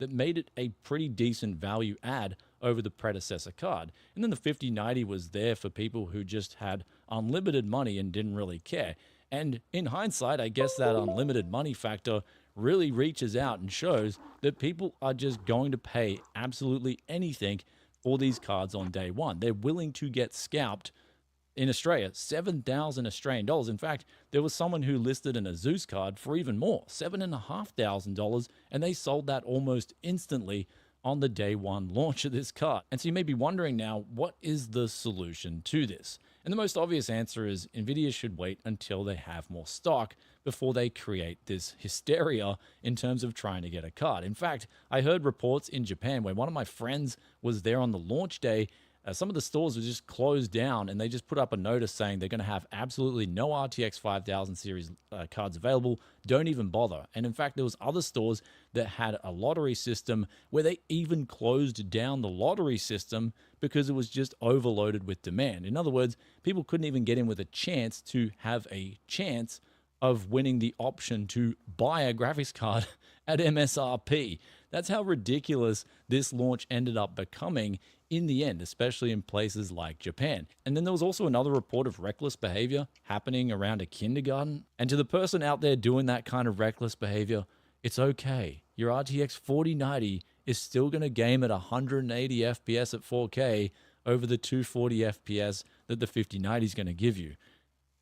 that made it a pretty decent value add over the predecessor card. And then the 5090 was there for people who just had unlimited money and didn't really care. And in hindsight, I guess that unlimited money factor really reaches out and shows that people are just going to pay absolutely anything for these cards on day one. They're willing to get scalped. In Australia, 7,000 Australian dollars. In fact, there was someone who listed an Azus card for even more, $7,500, and they sold that almost instantly on the day one launch of this card. And so you may be wondering now, what is the solution to this? And the most obvious answer is Nvidia should wait until they have more stock before they create this hysteria in terms of trying to get a card. In fact, I heard reports in Japan where one of my friends was there on the launch day. Some of the stores were just closed down, and they just put up a notice saying they're going to have absolutely no RTX 5000 series cards available. Don't even bother. And in fact, there was other stores that had a lottery system where they even closed down the lottery system because it was just overloaded with demand. In other words, people couldn't even get in with a chance to have a chance of winning the option to buy a graphics card at MSRP. That's how ridiculous this launch ended up becoming in the end, especially in places like Japan. And then there was also another report of reckless behavior happening around a kindergarten. And to the person out there doing that kind of reckless behavior, it's okay. Your RTX 4090 is still going to game at 180 FPS at 4K over the 240 FPS that the 5090 is going to give you.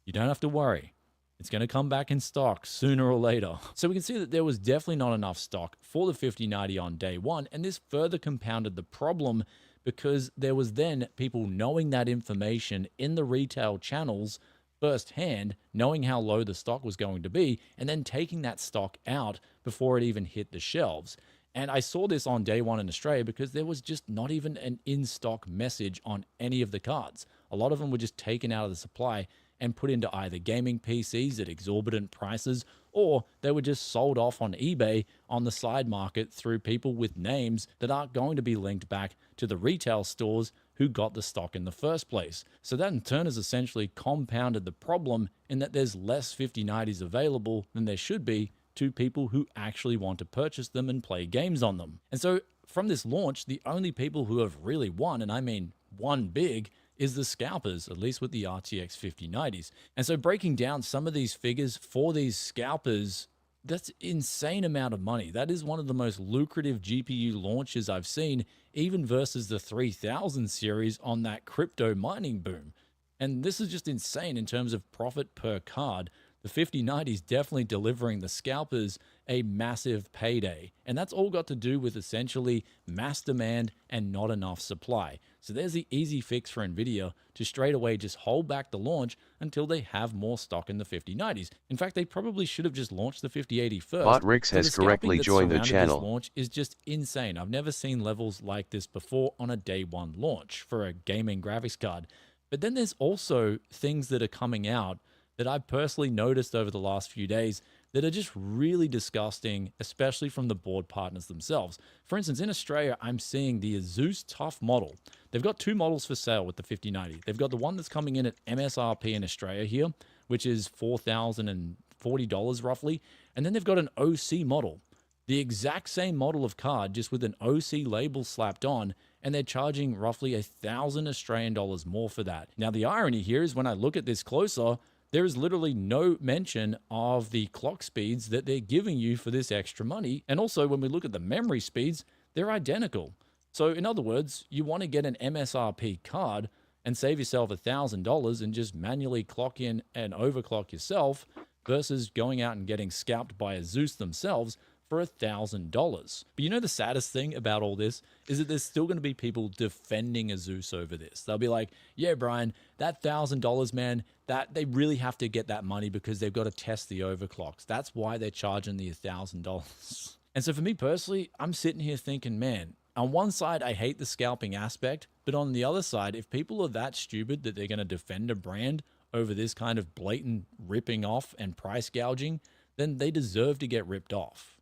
You don't have to worry. It's going to come back in stock sooner or later. So we can see that there was definitely not enough stock for the 5090 on day one, and this further compounded the problem because there was then people knowing that information in the retail channels firsthand, knowing how low the stock was going to be, and then taking that stock out before it even hit the shelves. And I saw this on day one in Australia because there was just not even an in-stock message on any of the cards. A lot of them were just taken out of the supply and put into either gaming PCs at exorbitant prices, or they were just sold off on eBay on the side market through people with names that aren't going to be linked back to the retail stores who got the stock in the first place. So that in turn has essentially compounded the problem in that there's less 5090s available than there should be to people who actually want to purchase them and play games on them. And so from this launch, the only people who have really won, and I mean won big, is the scalpers, at least with the RTX 5090s. And so breaking down some of these figures for these scalpers, that's an insane amount of money. That is one of the most lucrative GPU launches I've seen, even versus the 3000 series on that crypto mining boom. And this is just insane in terms of profit per card. The 5090 is definitely delivering the scalpers a massive payday. And that's all got to do with essentially mass demand and not enough supply. So there's the easy fix for Nvidia to straight away just hold back the launch until they have more stock in the 5090s. In fact, they probably should have just launched the 5080 first. Bot Rix has correctly joined the channel. This launch is just insane. I've never seen levels like this before on a day one launch for a gaming graphics card. But then there's also things that are coming out that I've personally noticed over the last few days that are just really disgusting, especially from the board partners themselves. For instance, in Australia, I'm seeing the Azus Tough model. They've got two models for sale with the 5090. They've got the one that's coming in at MSRP in Australia here, which is $4,040 roughly. And then they've got an OC model, the exact same model of card, just with an OC label slapped on, and they're charging roughly 1,000 Australian dollars more for that. Now, the irony here is when I look at this closer, there is literally no mention of the clock speeds that they're giving you for this extra money. And also, when we look at the memory speeds, they're identical. So in other words, you want to get an MSRP card and save yourself $1,000 and just manually clock in and overclock yourself versus going out and getting scalped by Azus themselves for $1,000. But you know the saddest thing about all this is that there's still going to be people defending Azus over this. They'll be like, yeah, Brian, that $1,000, man, that they really have to get that money because they've got to test the overclocks. That's why they're charging the $1,000. And so for me personally, I'm sitting here thinking, man, on one side, I hate the scalping aspect, but on the other side, if people are that stupid that they're going to defend a brand over this kind of blatant ripping off and price gouging, then they deserve to get ripped off.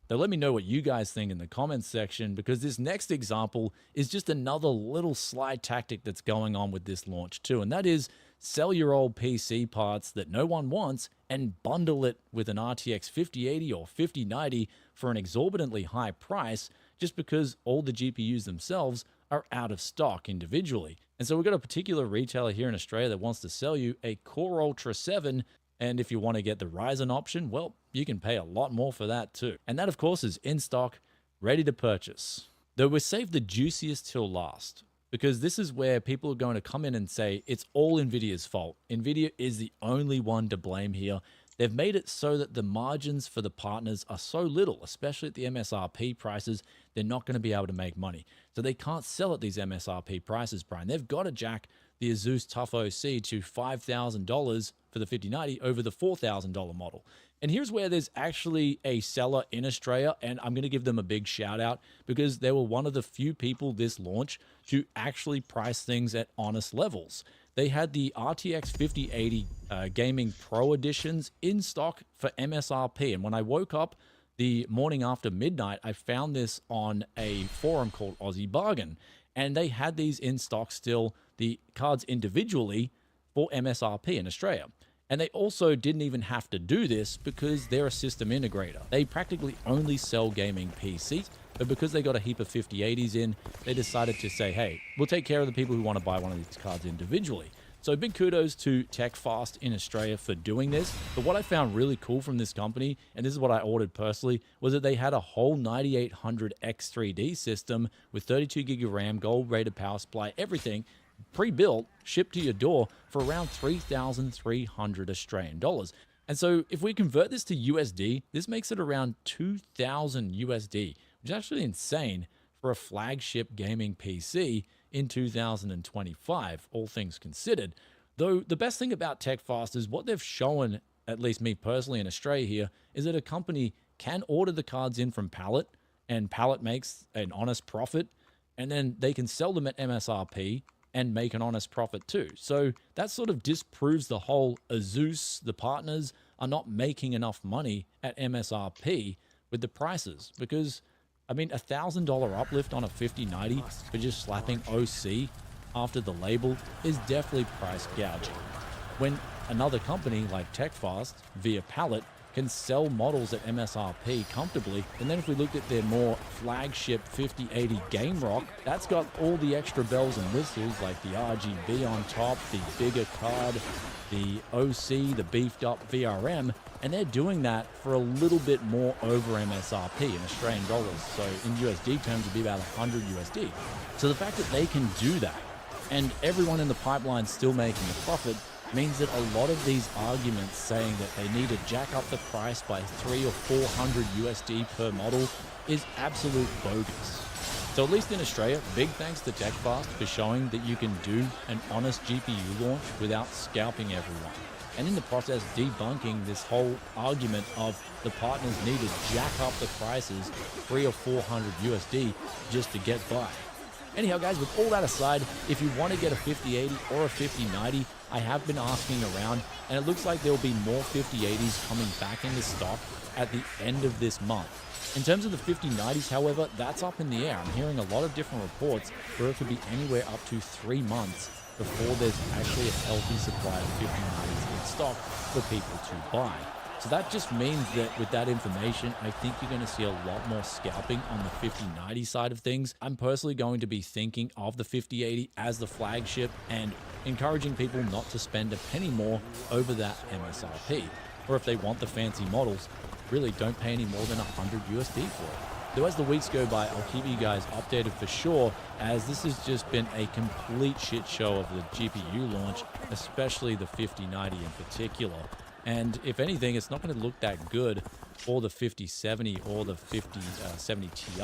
Now, let me know what you guys think in the comments section, because this next example is just another little slide tactic that's going on with this launch too. And that is sell your old PC parts that no one wants and bundle it with an RTX 5080 or 5090 for an exorbitantly high price just because all the GPUs themselves are out of stock individually. And so we've got a particular retailer here in Australia that wants to sell you a Core Ultra 7, and if you want to get the Ryzen option, well, you can pay a lot more for that too. And that, of course, is in stock, ready to purchase. Though we've saved the juiciest till last, because this is where people are going to come in and say it's all NVIDIA's fault. NVIDIA is the only one to blame here. They've made it so that the margins for the partners are so little, especially at the MSRP prices, they're not going to be able to make money. So they can't sell at these MSRP prices, Brian. They've got to jack the Asus Tough OC to $5,000 for the 5090 over the $4,000 model. And here's where there's actually a seller in Australia, and I'm going to give them a big shout out because they were one of the few people this launch to actually price things at honest levels. They had the RTX 5080 Gaming Pro editions in stock for MSRP. And when I woke up the morning after midnight, I found this on a forum called Aussie Bargain. And they had these in stock still, the cards individually for MSRP in Australia. And they also didn't even have to do this because they're a system integrator. They practically only sell gaming PCs, but because they got a heap of 5080s in, they decided to say, hey, we'll take care of the people who want to buy one of these cards individually. So big kudos to TechFast in Australia for doing this. But what I found really cool from this company, and this is what I ordered personally, was that they had a whole 9800 X3D system with 32 gig of RAM, gold rated power supply, everything, pre-built, shipped to your door for around 3,300 Australian dollars. And so if we convert this to USD, this makes it around 2,000 USD, which is actually insane for a flagship gaming PC in 2025, all things considered. Though the best thing about TechFast is what they've shown, at least me personally in Australia here, is that a company can order the cards in from Pallet, and Pallet makes an honest profit, and then they can sell them at MSRP and make an honest profit too. So that sort of disproves the whole Asus, the partners, are not making enough money at MSRP with the prices. Because, I mean, $1,000 uplift on a 5090 for just slapping OC after the label is definitely price gouging. When another company like TechFast, via Pallet, can sell models at MSRP comfortably. And then if we looked at their more flagship 5080 Game Rock, that's got all the extra bells and whistles like the RGB on top, the bigger card, the OC, the beefed up VRM, and they're doing that for a little bit more over MSRP in Australian dollars. So in USD terms, it'd be about 100 USD. So the fact that they can do that and everyone in the pipeline still making a profit means that a lot of these arguments saying that they need to jack up the price by 300 or 400 USD per model is absolute bogus. So at least in Australia, big thanks to TechFast for showing that you can do an honest GPU launch without scalping everyone. And in the process, debunking this whole argument of the partners need to jack up the prices 300 or 400 USD just to get by. Anyhow, guys, with all that aside, if you want to get a 5080 or a 5090, I have been asking around, and it looks like there will be more 5080s coming back into stock at the end of this month. In terms of the 5090s, however, that's up in the air. I'm hearing a lot of different reports where it could be anywhere up to 3 months before there's actually a healthy supply of 5090s in stock for people to buy. So that just means that with that information, I think you're going to see a lot more scalping on the 5090 side of things. I'm personally going to be thinking of the 5080 as the flagship and encouraging people not to spend a penny more over that MSRP. Or if they want the fancy models, really don't pay any more than 100 USD for it. Though as the weeks go by, I'll keep you guys updated for sure, as this has just been a complete shit show of the GPU launch, especially the 5090 in particular. And if anything, it's not going to look that good for the 5070 or the 5070 Ti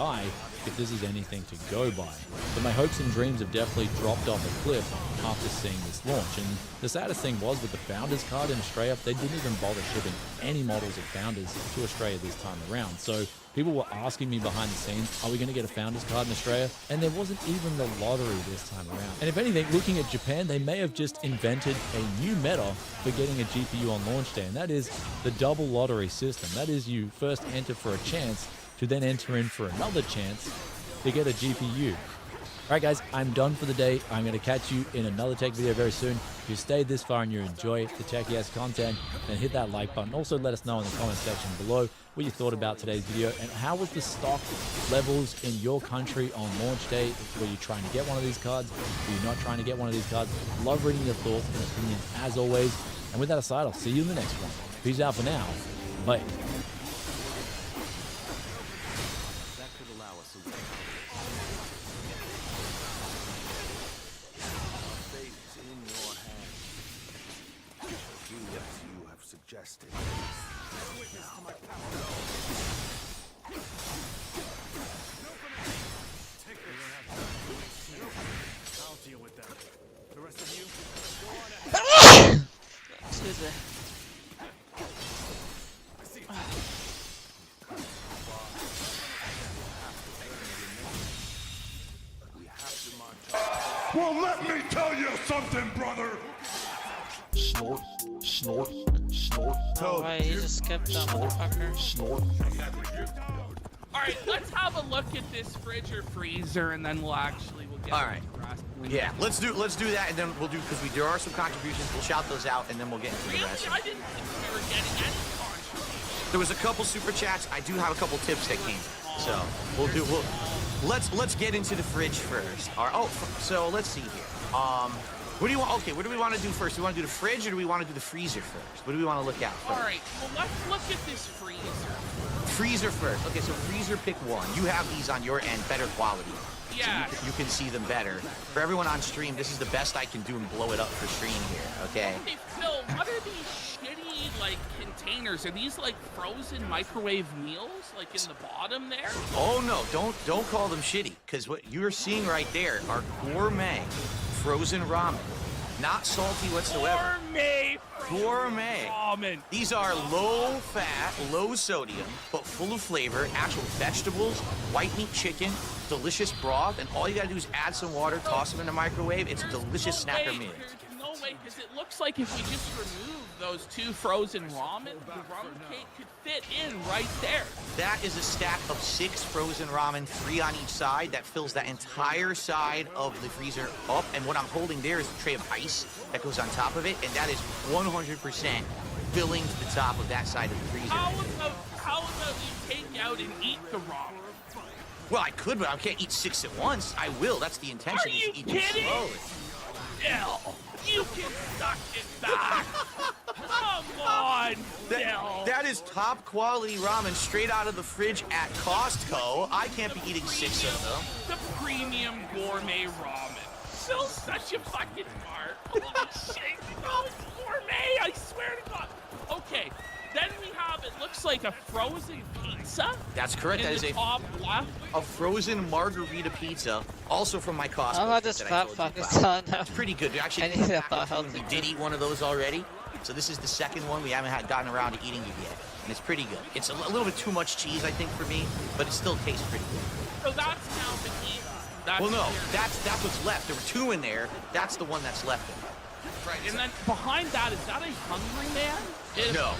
if this is anything to go by. But my hopes and dreams have definitely dropped off a cliff after seeing this launch. And the saddest thing was with the Founders card in Australia, they didn't even bother shipping any models of Founders to Australia this time around. So people were asking me behind the scenes, are we going to get a Founders card in Australia? And there wasn't even the lottery this time around. And if anything, looking at Japan, they may have just invented a new meta for getting a GPU on launch day, and that is the double lottery system. That is, you first enter for a chance to then enter in for another chance to get a GPU. All right, guys, I'm done for the day. I'm going to catch you in another tech video very soon. If you stayed this far and you enjoy the Techie-ass content, then hit that like button. Also, let us know in the comment section below what you thought about today's video and how was the stock levels in your country on launch day. Were you trying to get one of these cards? Were you not trying to get one of these cards? Love reading your thoughts and opinions as always. And with that aside, I'll see you in the next one. Peace out for now. Bye. Suggested. I'll deal with them. The rest of you, go on ahead. Excuse me. Well, let me tell you something, brother. Snort, snort, snort. Oh, wait, he just skipped that motherfucker. Snort. Alright, let's have a look at this fridge or freezer and then we'll get Alright. into the rest. Yeah, let's do that, and then we'll do, because there are some contributions. We'll shout those out, and then we'll get into the Really? rest. I didn't think we were getting any contributions. There was a couple super chats. I do have a couple tips that came, so let's get into the fridge first. All right. Oh, so let's see here. What do you want? Okay, what do we want to do first? Do we want to do the fridge or do we want to do the freezer first? What do we want to look at first? Alright, well let's look at this freezer. Freezer first. Okay, so freezer, pick one. You have these on your end, better quality. Yeah. So you can see them better. For everyone on stream, this is the best I can do and blow it up for stream here, okay? Hey Phil, what are these shitty like containers? Are these like frozen microwave meals like in the bottom there? Oh no, don't call them shitty, because what you're seeing right there are gourmet frozen ramen. Not salty whatsoever. Gourmet. Ramen. These are low fat, low sodium, but full of flavor, actual vegetables, white meat chicken, delicious broth, and all you gotta do is add some water, toss them in the microwave. It's a delicious snacker meal. There's no way, because it looks like if we just remove those two frozen ramen, the ramen cake could fit in right there. That is a stack of 6 frozen ramen, 3 on each side. That fills that entire side of the freezer up. And what I'm holding there is a tray of ice that goes on top of it, and that is 100% filling to the top of that side of the freezer. How about you take out and eat the ramen? Well, I could, but I can't eat 6 at once. I will. That's the intention. Are you is to eat them kidding? slowly. Phil, you can suck it back. Come on, Phil. That is top quality ramen straight out of the fridge at Costco. I can't be eating 6 of them. The premium gourmet ramen. Phil's such a fucking mark. Holy shit. No, it's gourmet. I swear to God. Okay. Then we have, it looks like a frozen pizza. That's correct. That In is the top left. a frozen margarita pizza, also from my Costco. How about this that I fat told you fuck is about. telling now? It's pretty good. Actually, I need that thought healthy. we did eat one of those already. So this is the second one. We haven't gotten around to eating it yet. And it's pretty good. It's a little bit too much cheese, I think, for me, but it still tastes pretty good. So that's now been eaten. That's Well, no, here. that's what's left. There were 2 in there. That's the one that's left in there. Right, and then behind that, is that a Hungry Man? No.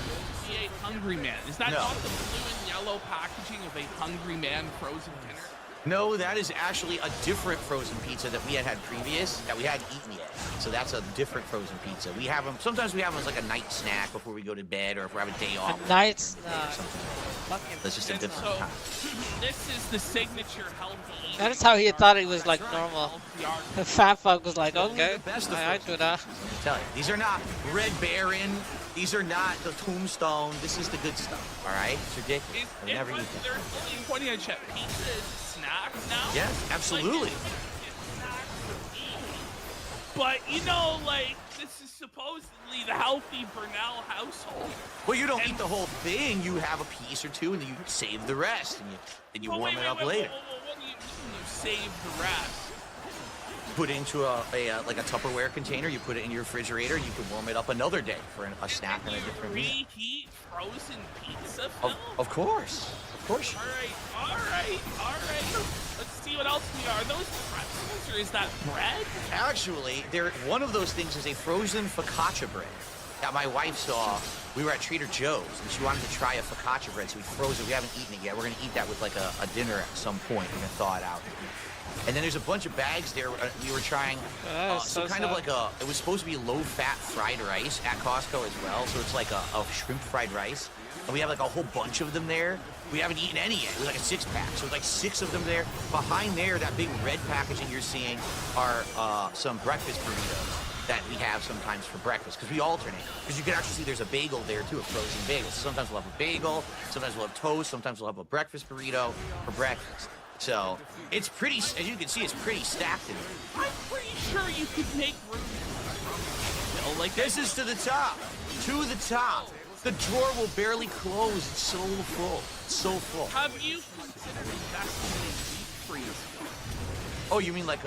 A Hungry Man. Is that No. not the blue and yellow packaging of a Hungry Man frozen dinner? No, that is actually a different frozen pizza that we had previous that we hadn't eaten yet. So that's a different frozen pizza. We have them. Sometimes we have them as like a night snack before we go to bed, or if we have a day off. A night's or something. fucking. That's just a And different so, time. this is the signature healthy eating. That is how he thought he was like normal. Healthy art. The fat fuck was like, okay, The best of I do that. I tell you, these are not Red Baron. These are not the Tombstone. This is the good stuff. All right, it's ridiculous. I would never eat that. They're pointing at chat. Pizza is a snack now? Yes, absolutely. Like, it's snacks to eat. But, you know, like, this is supposedly the healthy Burnell household. Well, you don't eat the whole thing. You have a piece or two, and then you save the rest, and you But warm wait, it up wait, later. What do you mean you save the rest? Put it into like a Tupperware container. You put it in your refrigerator. You can warm it up another day for a snack and a different meal. Reheat frozen pizza, Phil? Of course. All right. Let's see what else we are. Are those pretzels or is that bread? Actually, one of those things is a frozen focaccia bread. that my wife saw. We were at Trader Joe's, and she wanted to try a focaccia bread, so we froze it. We haven't eaten it yet. We're going to eat that with like a dinner at some point. We're going to thaw it out. And then there's a bunch of bags there. We were trying so kind of like it was supposed to be low-fat fried rice at Costco as well. So it's like a shrimp fried rice. And we have like a whole bunch of them there. We haven't eaten any yet. It was like a 6-pack. So it's like 6 of them there. Behind there, that big red packaging you're seeing are some breakfast burritos that we have sometimes for breakfast, because we alternate. Because you can actually see there's a bagel there too, a frozen bagel. So sometimes we'll have a bagel, sometimes we'll have toast, sometimes we'll have a breakfast burrito for breakfast. So it's pretty, as you can see, it's pretty stacked in there. I'm pretty sure you could make room. Like This is to the top, to the top. The drawer will barely close. It's so full. It's so full. Have you considered investing in a deep freeze? Oh, you mean like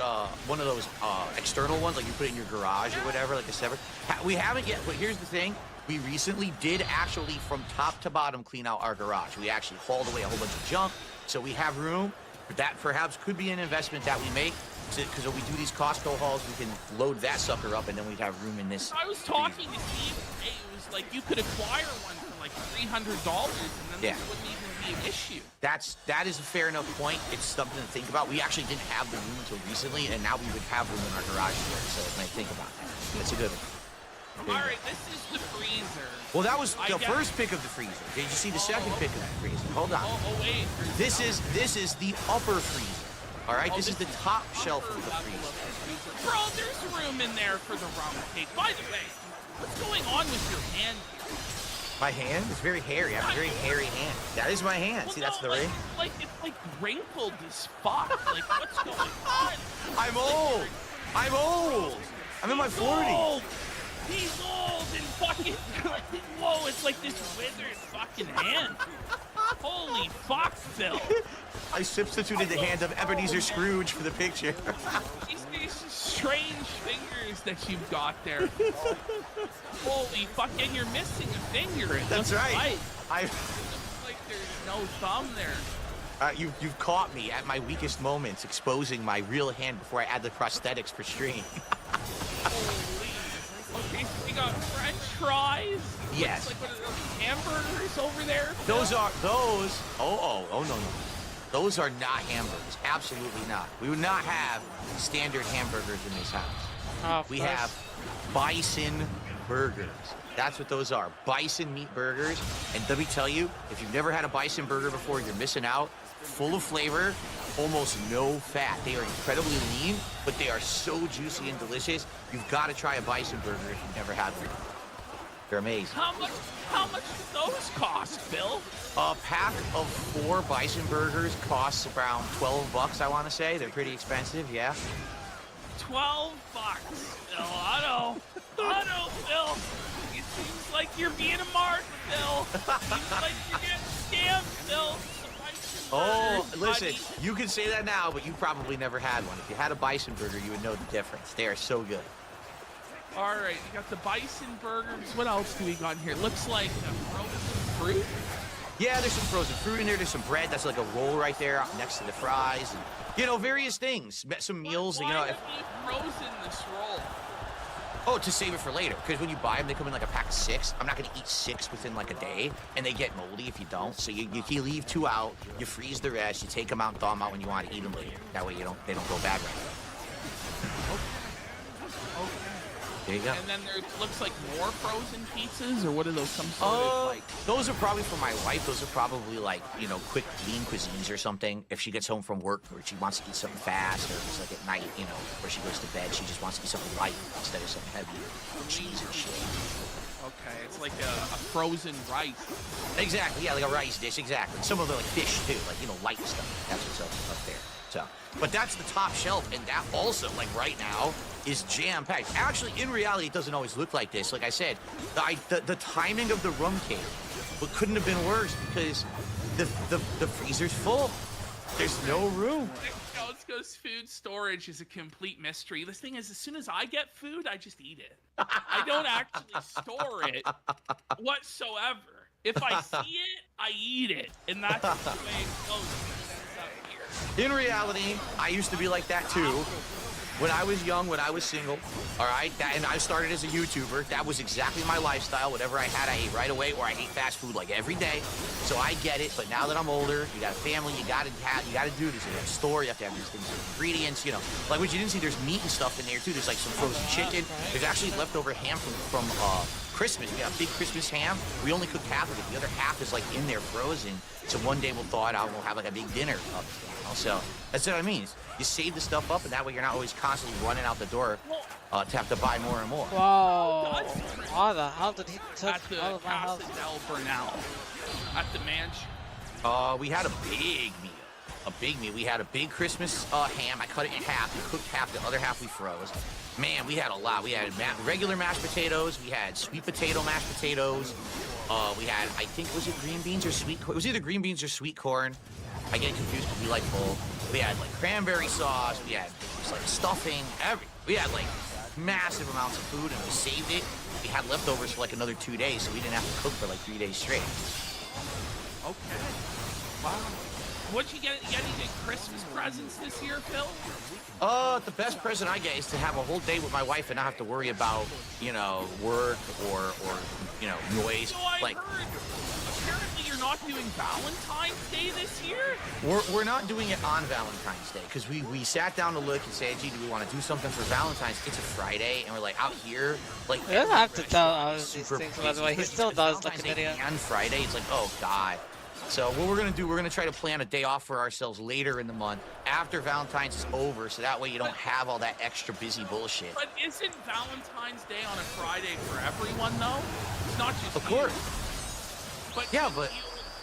one of those external ones, like you put it in your garage or whatever, like a separate? We haven't yet, but here's the thing. We recently did actually, from top to bottom, clean out our garage. We actually hauled away a whole bunch of junk, so we have room. That perhaps could be an investment that we make, because when we do these Costco hauls, we can load that sucker up, and then we'd have room in this. I was talking to Steve today. It was like you could acquire one for like $300, and then Yeah. this wouldn't even be an issue. That is a fair enough point. It's something to think about. We actually didn't have the room until recently, and now we would have room in our garage here, so when I think about that. That's a good one. All right, this is the freezer. Well, that was I the guess- first pick of the freezer. Did you see the second pick of the freezer? Hold on. Oh wait. This is the upper freezer. All right, Oh, this is the top shelf of the level freezer. of the freezer. Bro, there's room in there for the rum cake. By the way, what's going on with your hand? My hand is very hairy. I have a very hairy hand. That is my hand. See, that's the ring. Like it's like wrinkled as fuck. Like what's going on? I'm old. I'm old. I'm in my 40s. Old. He's old and fucking. Whoa, it's like this withered fucking hand. Holy fuck, Phil. I substituted the hand of Ebenezer Scrooge for the picture. These strange fingers that you've got there. Holy fuck, and you're missing a finger. It That's looks right. Like, it looks like there's no thumb there. You've caught me at my weakest moments, exposing my real hand before I add the prosthetics for stream. Holy. Okay, so we got French fries. Yes. Looks like what are those hamburgers over there? Those are those. Oh no. Those are not hamburgers. Absolutely not. We would not have standard hamburgers in this house. Oh, We have bison burgers. That's what those are. Bison meat burgers. And let me tell you, if you've never had a bison burger before, you're missing out. Full of flavor, almost no fat. They are incredibly lean, but they are so juicy and delicious. You've got to try a bison burger if you've never had one. They're amazing. How much do those cost, Bill? A pack of 4 bison burgers costs around $12, I want to say. They're pretty expensive, yeah. $12, Phil. I know, Phil. It seems like you're being a mark, Phil. Seems like you're getting scammed, Phil. Oh, Burgers, listen, buddy. you can say that now, but you probably never had one. If you had a bison burger, you would know the difference. They are so good. All right, you got the bison burgers. What else do we got in here? Looks like frozen fruit. Yeah, there's some frozen fruit in there. There's some bread. That's like a roll right there next to the fries. And, various things. Some meals. Why have you frozen this roll? Oh, to save it for later. Because when you buy them, they come in like a pack of 6. I'm not going to eat 6 within like a day. And they get moldy if you don't. So you leave 2 out. You freeze the rest. You take them out and thaw them out when you want to eat them later. That way they don't go bad right away. There you go. And then there looks like more frozen pizzas, or what are those? Some sort of like. Those are probably for my wife. Those are probably like, quick lean cuisines or something. If she gets home from work or she wants to eat something fast, or it's like at night, where she goes to bed, she just wants to eat something light instead of something heavy, cheese and shit. Okay, it's like a frozen rice. Exactly, yeah, like a rice dish, exactly. Some of them like fish too, like, light stuff. That's what's up there. So, but that's the top shelf, and that also, like right now, is jam-packed. Actually, in reality, it doesn't always look like this. Like I said, the timing of the rum cake couldn't have been worse because the freezer's full. There's no room. Costco's food storage is a complete mystery. This thing is, as soon as I get food, I just eat it. I don't actually store it whatsoever. If I see it, I eat it, and that's the way it goes. In reality, I used to be like that too. when I was young, when I was single, all right, and I started as a YouTuber, that was exactly my lifestyle. Whatever I had, I ate right away, or I ate fast food like every day. So I get it. But now that I'm older, you got a family, you got to do this. You have a store, you have to have these things, ingredients. You know, like what you didn't see. There's meat and stuff in there too. There's like some frozen chicken. There's actually leftover ham from Christmas. We got a big Christmas ham. We only cooked half of it. The other half is like in there frozen. So one day we'll thaw it out and we'll have like a big dinner. So that's what I mean. You save the stuff up, and that way you're not always constantly running out the door to have to buy more and more. Whoa. How the hell did he took At the all of my Casa health? del Bernal. At the mansion. We had a big meal. We had a big Christmas ham. I cut it in half. We cooked half. The other half we froze. Man, we had a lot. We had regular mashed potatoes. We had sweet potato mashed potatoes. We had, I think, was it green beans or sweet corn? It was either green beans or sweet corn. I get confused because we like both. We had like cranberry sauce. We had like stuffing. We had like massive amounts of food, and we saved it. We had leftovers for like another 2 days, so we didn't have to cook for like 3 days straight. Okay. Wow. What'd you get? You get any Christmas presents this year, Phil? The best present I get is to have a whole day with my wife and not have to worry about, you know, work or you know, noise. So I Like, heard, apparently you're not doing Valentine's Day this year? we're not doing it on Valentine's Day because we sat down to look and say, gee, do we want to do something for Valentine's? It's a Friday, and we're like out here, like. You don't have to tell us these super things, by the way. He busy. still does like a Valentine's Day video. on Friday. It's like, oh god. So what we're gonna do, we're gonna try to plan a day off for ourselves later in the month after Valentine's is over, so that way you don't have all that extra busy bullshit. But isn't Valentine's Day on a Friday for everyone, though? It's not just Of you. course. But Yeah, you, but-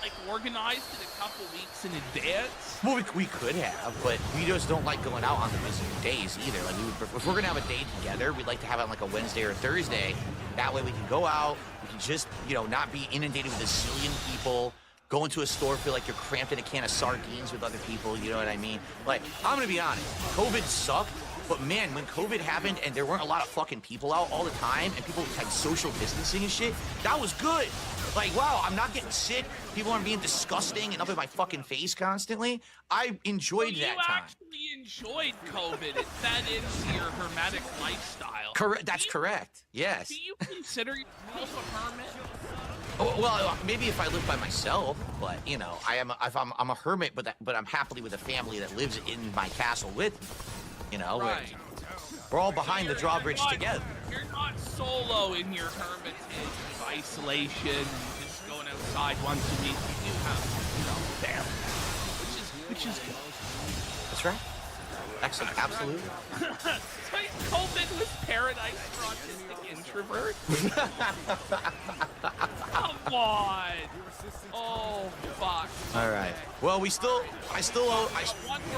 like organized it a couple weeks in advance. Well, we could have, but we just don't like going out on the busy days either. Like, if we're gonna have a day together, we'd like to have it on like a Wednesday or a Thursday. That way we can go out, we can just, you know, not be inundated with a zillion people. Go into a store, feel like you're cramped in a can of sardines with other people, you know what I mean? Like, I'm gonna be honest, COVID sucked, but man, when COVID happened and there weren't a lot of fucking people out all the time and people had social distancing and shit, that was good. Like, wow, I'm not getting sick, people aren't being disgusting and up in my fucking face constantly. I enjoyed that time. You actually enjoyed COVID. It fed into your hermetic lifestyle. Correct, that's correct, yes. Do you consider yourself a hermit? Oh, well, maybe if I live by myself, but you know, I'm a hermit, but I'm happily with a family that lives in my castle with me. You know, Right. we're all behind the drawbridge You're not- together. You're not solo in your hermitage of isolation and just going outside once a week. You do have, you know, family, which is good. That's right. Excellent, absolutely. So COVID was paradise for autistic introverts. Come on. Oh fuck. All right. Well, I still owe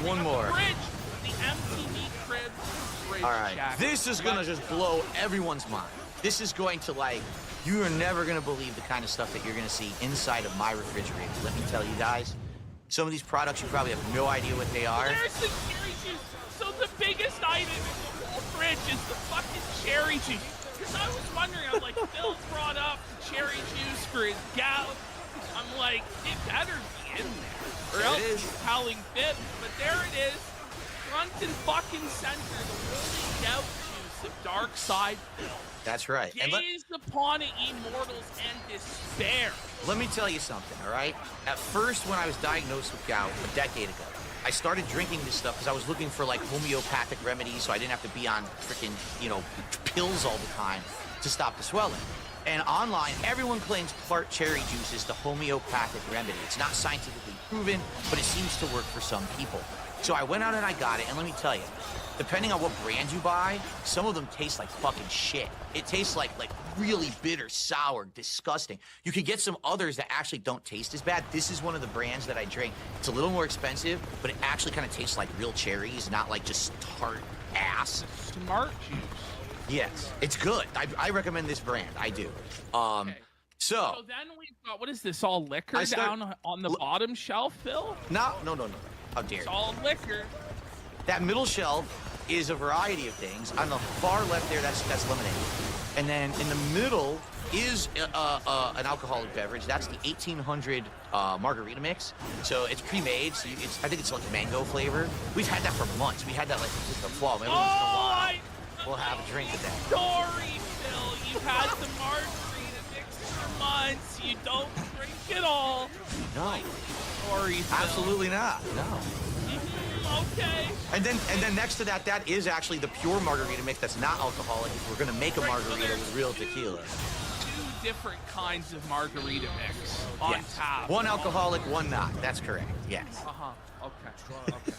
one more. Fridge. The MTV crib. Fridge All right. shack. This is gonna just blow everyone's mind. This is going to, like, you are never gonna believe the kind of stuff that you're gonna see inside of my refrigerator. Let me tell you guys. Some of these products you probably have no idea what they are. There's the cherry juice. So the biggest item in the whole fridge is the fucking cherry juice. Because I was wondering, I'm like, Phil brought up cherry juice for his gout. I'm like, it better be in there. Or There it else is. he's telling fibs. But there it is. Front and fucking center, the holy gout juice of Dark Side Phil. That's right. And Gaze upon it, ye mortals, and despair. let me tell you something, all right? At first, when I was diagnosed with gout a decade ago, I started drinking this stuff because I was looking for like homeopathic remedies so I didn't have to be on freaking, you know, pills all the time to stop the swelling. And online, everyone claims Clark cherry juice is the homeopathic remedy. It's not scientifically proven, but it seems to work for some people. So I went out and I got it, and let me tell you, depending on what brand you buy, some of them taste like fucking shit. It tastes like really bitter, sour, disgusting. You could get some others that actually don't taste as bad. This is one of the brands that I drink. It's a little more expensive, but it actually kind of tastes like real cherries, not like just tart ass. Smart juice. Yes, it's good. I recommend this brand. I do. Okay. So So then we've got, what is this, all liquor I start- down on the bottom shelf, Phil? no. How dare It's you? all liquor. That middle shelf is a variety of things. On the far left there, that's lemonade. And then in the middle is an alcoholic beverage. That's the 1800 margarita mix. So it's pre-made. So I think it's like mango flavor. We've had that for months. We had that like just the fall. Every once in a while, we'll have a drink of that. Story, Phil. You've had the margarita mix for months. You don't drink it all. No. Story, Phil. Absolutely not. No. Okay. And then next to that, that is actually the pure margarita mix that's not alcoholic. If we're gonna make a margarita with real tequila. Two different kinds of margarita mix on Yes. tap. One alcoholic, one not. That's correct. Yes. Okay.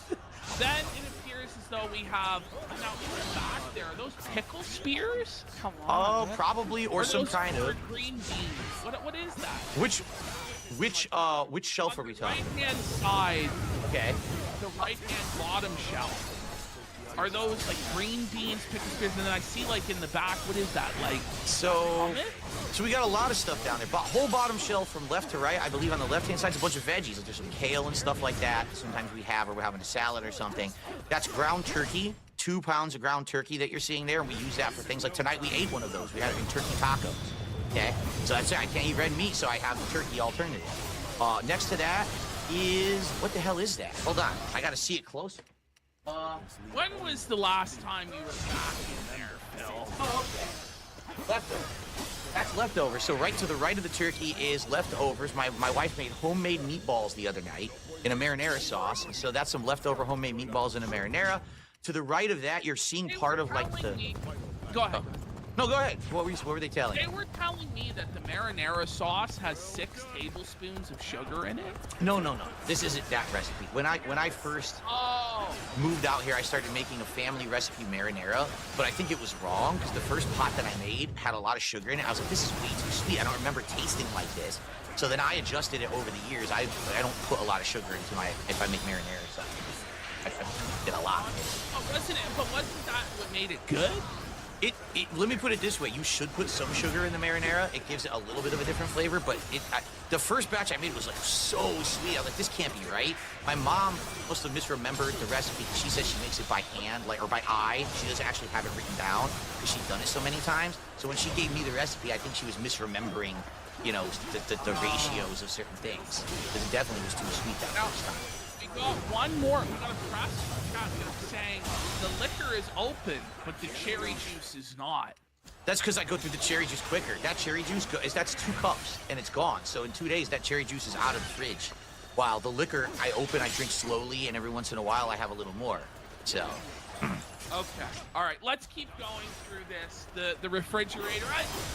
Then it appears as though we have now in the back there. Are those pickle spears? Come Oh, on. probably, or some those kind of. green beans. What is that? Which shelf are we talking? Right hand side, Okay. the right hand bottom shelf. Are those like green beans, pickle spears? And then I see like in the back, what is that? Like So hummus? we got a lot of stuff down there. But whole bottom shelf from left to right, I believe on the left-hand side is a bunch of veggies. Like there's some kale and stuff like that. Sometimes we have, or we're having a salad or something. That's ground turkey, 2 pounds of ground turkey that you're seeing there, and we use that for things like tonight we ate one of those. We had it in turkey tacos. Okay, so that's it. I can't eat red meat, so I have the turkey alternative. Next to that is, what the hell is that? Hold on, I gotta see it closer. When was the last time you were back in there, Phil? Leftover. That's leftovers. So right to the right of the turkey is leftovers. My wife made homemade meatballs the other night in a marinara sauce. So that's some leftover homemade meatballs in a marinara. To the right of that, you're seeing part of like the... Go ahead. No, go ahead. What were they telling They you? were telling me that the marinara sauce has 6 tablespoons of sugar in it. No. This isn't that recipe. When I first Oh. moved out here, I started making a family recipe marinara, but I think it was wrong because the first pot that I made had a lot of sugar in it. I was like, this is way too sweet. I don't remember tasting like this. So then I adjusted it over the years. I don't put a lot of sugar into if I make marinara stuff. I did a lot. But wasn't that what made it good? Let me put it this way: you should put some sugar in the marinara. It gives it a little bit of a different flavor. But the first batch I made was like so sweet. I was like, this can't be right. My mom must have misremembered the recipe. She says she makes it by hand, or by eye. She doesn't actually have it written down because she's done it so many times. So when she gave me the recipe, I think she was misremembering, the ratios of certain things. Because it definitely was too sweet that first time. We got one more. We got a press chat that's saying the liquor is open, but the cherry juice is not. That's because I go through the cherry juice quicker. That cherry juice, that's 2 cups, and it's gone. So in 2 days, that cherry juice is out of the fridge. While the liquor, I drink slowly, and every once in a while, I have a little more. So... Okay. All right. Let's keep going through this. The refrigerator.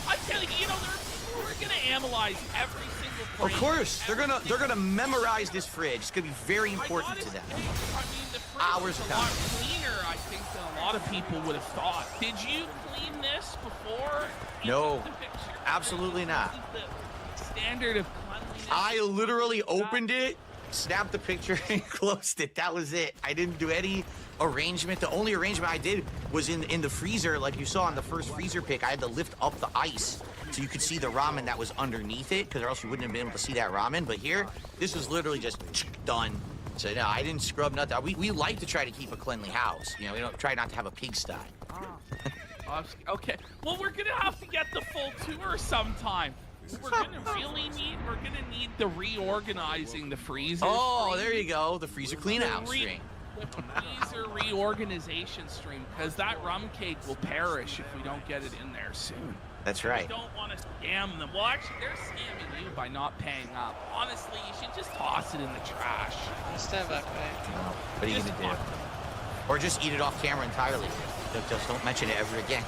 I tell you, there are people who are gonna analyze every single Of frame. course, they're gonna memorize this fridge. It's gonna be very important I to them. gotta say, I mean, the fridge Hours is of a lot time. cleaner, I think, than a lot of people would have thought. Did you clean this before? you No, took the picture? absolutely not. This is the standard of cleanliness. I literally opened it, snapped the picture, and closed it. That was it. I didn't do any arrangement. The only arrangement I did was in the freezer, like you saw in the first freezer pic. I had to lift up the ice so you could see the ramen that was underneath it, because or else you wouldn't have been able to see that ramen. But here, this was literally just done. So no, I didn't scrub nothing. We like to try to keep a cleanly house. We don't try not to have a pigsty. Okay. Well, we're gonna have to get the full tour sometime. We're gonna need the reorganizing the freezer. Oh, stream. there you go. The freezer clean out stream. The freezer reorganization stream, because that rum cake will perish if we don't get it in there soon. That's We right. don't want to scam them. Well, actually, they're scamming you by not paying up. Honestly, you should just toss it in the trash. Stand back, mate. What are you Just gonna do? Or just eat it off camera entirely. Just don't mention it ever again.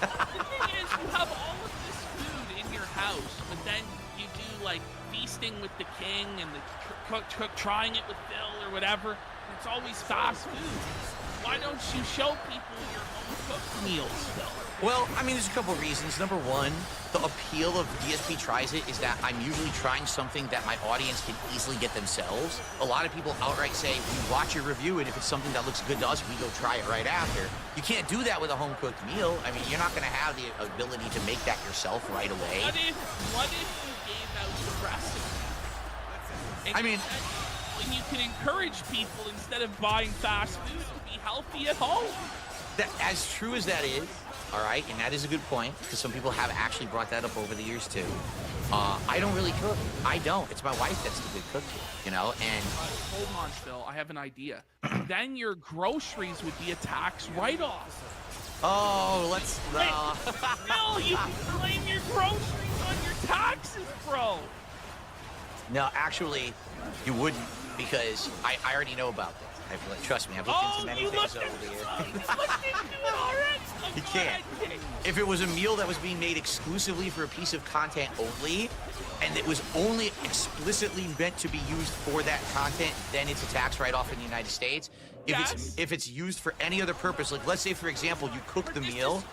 The thing is, you have all of this food in your house, but then you do like feasting with the king and the trying it with Phil or whatever. And it's always fast food. Why don't you show people your home cooked meals, Phil? Well, I mean, there's a couple reasons. Number one, the appeal of DSP Tries It is that I'm usually trying something that my audience can easily get themselves. A lot of people outright say, we watch your review, and if it's something that looks good to us, we go try it right after. You can't do that with a home-cooked meal. I mean, you're not going to have the ability to make that yourself right away. What if you gave out the recipe? And I mean... and you can encourage people, instead of buying fast food, to be healthy at home. That, as true as that is, all right? And that is a good point, because some people have actually brought that up over the years, too. I don't really cook. I don't. It's my wife that's the good cook here, you know? And Hold on, Phil. I have an idea. Then your groceries would be a tax write-off. oh, let's Phil, you can claim your groceries on your taxes, bro. no, actually, you wouldn't, because I already know about this. Trust me, I've looked into many you things looked over the years. into it already. You can't. If it was a meal that was being made exclusively for a piece of content only, and it was only explicitly meant to be used for that content, then it's a tax write-off in the United States. If it's used for any other purpose, like let's say for example you cook the meal.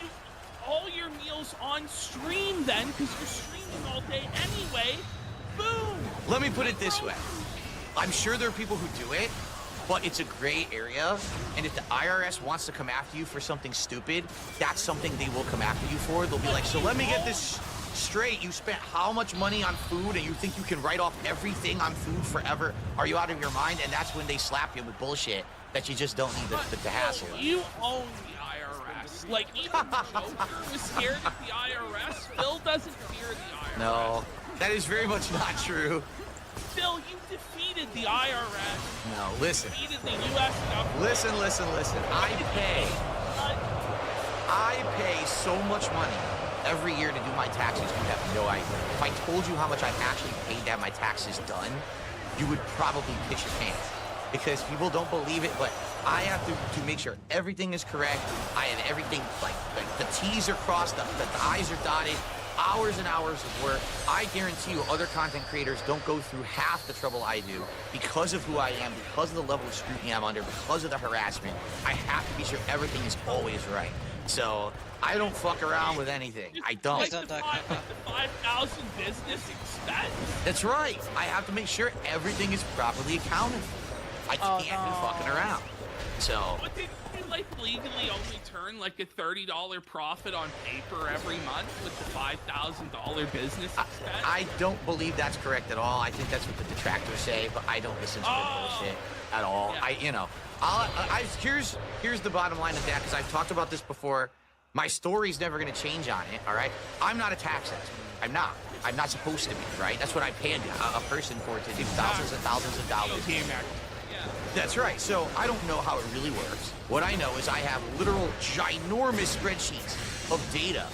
All your meals on stream then, because you're streaming all day anyway. Boom. Let me put it this way. I'm sure there are people who do it, but it's a gray area, and if the IRS wants to come after you for something stupid, that's something they will come after you for. They'll be like, so let me get this straight. You spent how much money on food, and you think you can write off everything on food forever? Are you out of your mind? And that's when they slap you with bullshit that you just don't need the hassle. You own the IRS. Like, even Joker was scared of the IRS. Phil doesn't fear the IRS. No, that is very much not true. Phil, you defeated the IRS. No, listen. Defeated the U.S. government. Listen. I pay so much money every year to do my taxes, you have no idea. If I told you how much I've actually paid to have my taxes done, you would probably piss your pants. Because people don't believe it, but I have to make sure everything is correct. I have everything, like the T's are crossed, the I's are dotted. Hours and hours of work. I guarantee you other content creators don't go through half the trouble I do because of who I am, because of the level of scrutiny I'm under, because of the harassment. I have to be sure everything is always right. So I don't fuck around with anything. I don't. Like the 5,000 business expense. That's right. I have to make sure everything is properly accounted for. I can't be fucking around. So. But did you like legally only turn like a $30 profit on paper every month with the $5,000 business expense? I don't believe that's correct at all. I think that's what the detractors say, but I don't listen to the bullshit at all. Yeah. Here's the bottom line of that, because I've talked about this before. My story's never going to change on it, all right? I'm not a tax expert. I'm not. I'm not supposed to be, right? That's what I paid a person for to do thousands and thousands of dollars. That's right. So I don't know how it really works. What I know is I have literal ginormous spreadsheets of data.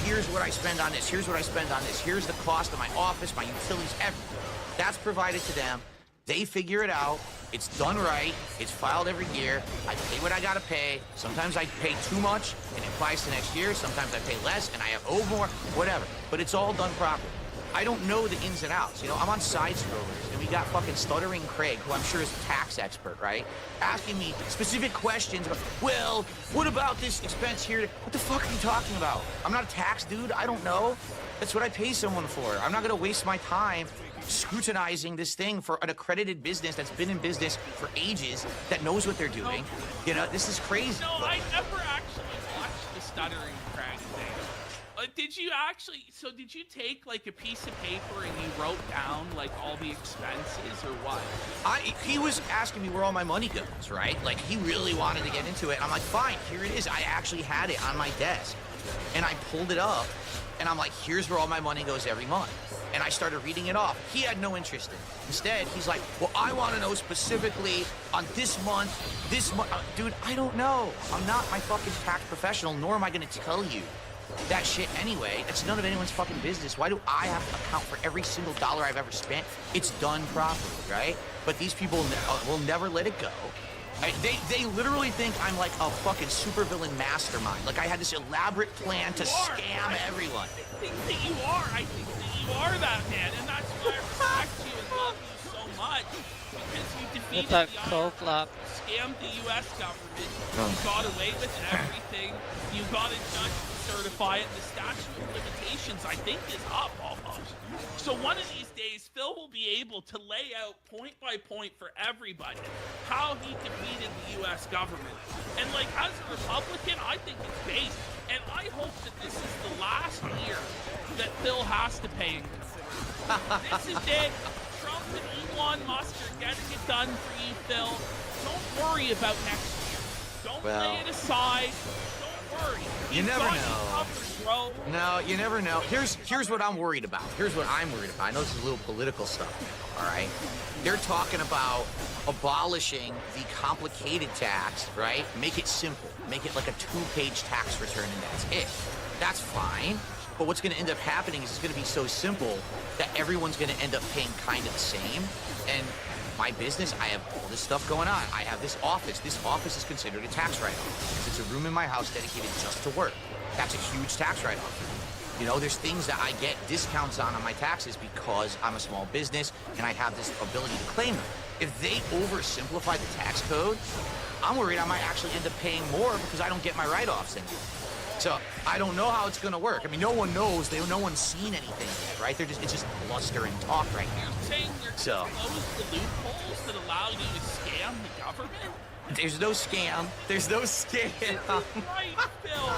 Here's what I spend on this. Here's what I spend on this. Here's the cost of my office, my utilities, everything. That's provided to them. They figure it out. It's done right. It's filed every year. I pay what I gotta pay. Sometimes I pay too much and it applies to next year. Sometimes I pay less and I owe more, whatever. But it's all done properly. I don't know the ins and outs. You know, I'm on side scrollers, and we got fucking Stuttering Craig, who I'm sure is a tax expert, right? Asking me specific questions about, well, what about this expense here? What the fuck are you talking about? I'm not a tax dude. I don't know. That's what I pay someone for. I'm not gonna waste my time scrutinizing this thing for an accredited business that's been in business for ages, that knows what they're doing. You know, this is crazy. No, I never actually watched the Stuttering Craig thing. Did you take like a piece of paper and you wrote down like all the expenses or what? He was asking me where all my money goes, right? Like he really wanted to get into it. And I'm like, fine, here it is. I actually had it on my desk. And I pulled it up and I'm like, here's where all my money goes every month. And I started reading it off. He had no interest in it. Instead, he's like, well, I want to know specifically on this month. Dude, I don't know. I'm not my fucking tax professional, nor am I going to tell you that shit anyway. It's none of anyone's fucking business. Why do I have to account for every single dollar I've ever spent? It's done properly, right? But these people will never let it go. They literally think I'm like a fucking supervillain mastermind. Like I had this elaborate plan to scam everyone. I think that you are. I think that you are that man, and that's why I respect you and love you so much. Because you defeated the IRS, scammed the U.S. government, you got away with everything, you got a judge to certify it, and the statute of limitations, I think, is up almost. So one of these days, Phil will be able to lay out point by point for everybody how he defeated the U.S. government. And like, as a Republican, I think it's based, and I hope that this is the last year that Phil has to pay in consideration. This is it. Trump and Elon Musk are getting it done for you, Phil. Don't worry about next year. Don't lay it aside. Don't worry. You He's never got you know. covered, bro. No, you never know. Here's what I'm worried about. Here's what I'm worried about. I know this is a little political stuff, all right? They're talking about abolishing the complicated tax, right? Make it simple. Make it like a 2-page tax return and that's it. That's fine. But what's going to end up happening is it's going to be so simple that everyone's going to end up paying kind of the same. And my business, I have all this stuff going on. I have this office. This office is considered a tax write-off. It's a room in my house dedicated just to work. That's a huge tax write-off. You know, there's things that I get discounts on my taxes because I'm a small business and I have this ability to claim them. If they oversimplify the tax code, I'm worried I might actually end up paying more because I don't get my write-offs anymore. So I don't know how it's going to work. I mean, no one knows. No one's seen anything yet, right? It's just bluster and talk right now. You're saying you're So- going to close the loopholes that allow you to scam the government? There's no scam. There's no scam. This isn't right, Phil.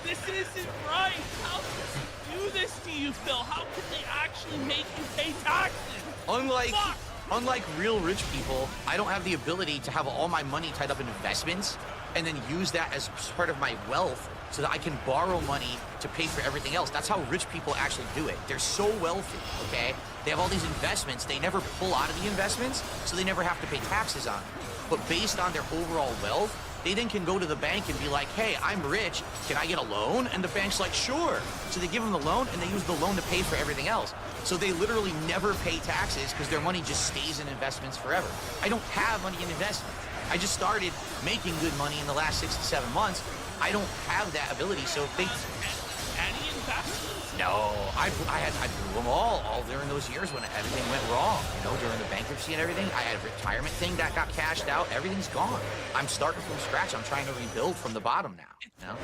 This isn't right. How can they do this to you, Phil? How can they actually make you pay taxes? Fuck. Unlike real rich people, I don't have the ability to have all my money tied up in investments and then use that as part of my wealth so that I can borrow money to pay for everything else. That's how rich people actually do it. They're so wealthy, okay? They have all these investments. They never pull out of the investments, so they never have to pay taxes on them. But based on their overall wealth, they then can go to the bank and be like, hey, I'm rich, can I get a loan? And the bank's like, sure. So they give them the loan and they use the loan to pay for everything else. So they literally never pay taxes because their money just stays in investments forever. I don't have money in investments. I just started making good money in the last 6 to 7 months. I don't have that ability, so if they... Any investments? No, I blew them all during those years when everything went wrong. You know, during the bankruptcy and everything, I had a retirement thing that got cashed out. Everything's gone. I'm starting from scratch. I'm trying to rebuild from the bottom now. You know?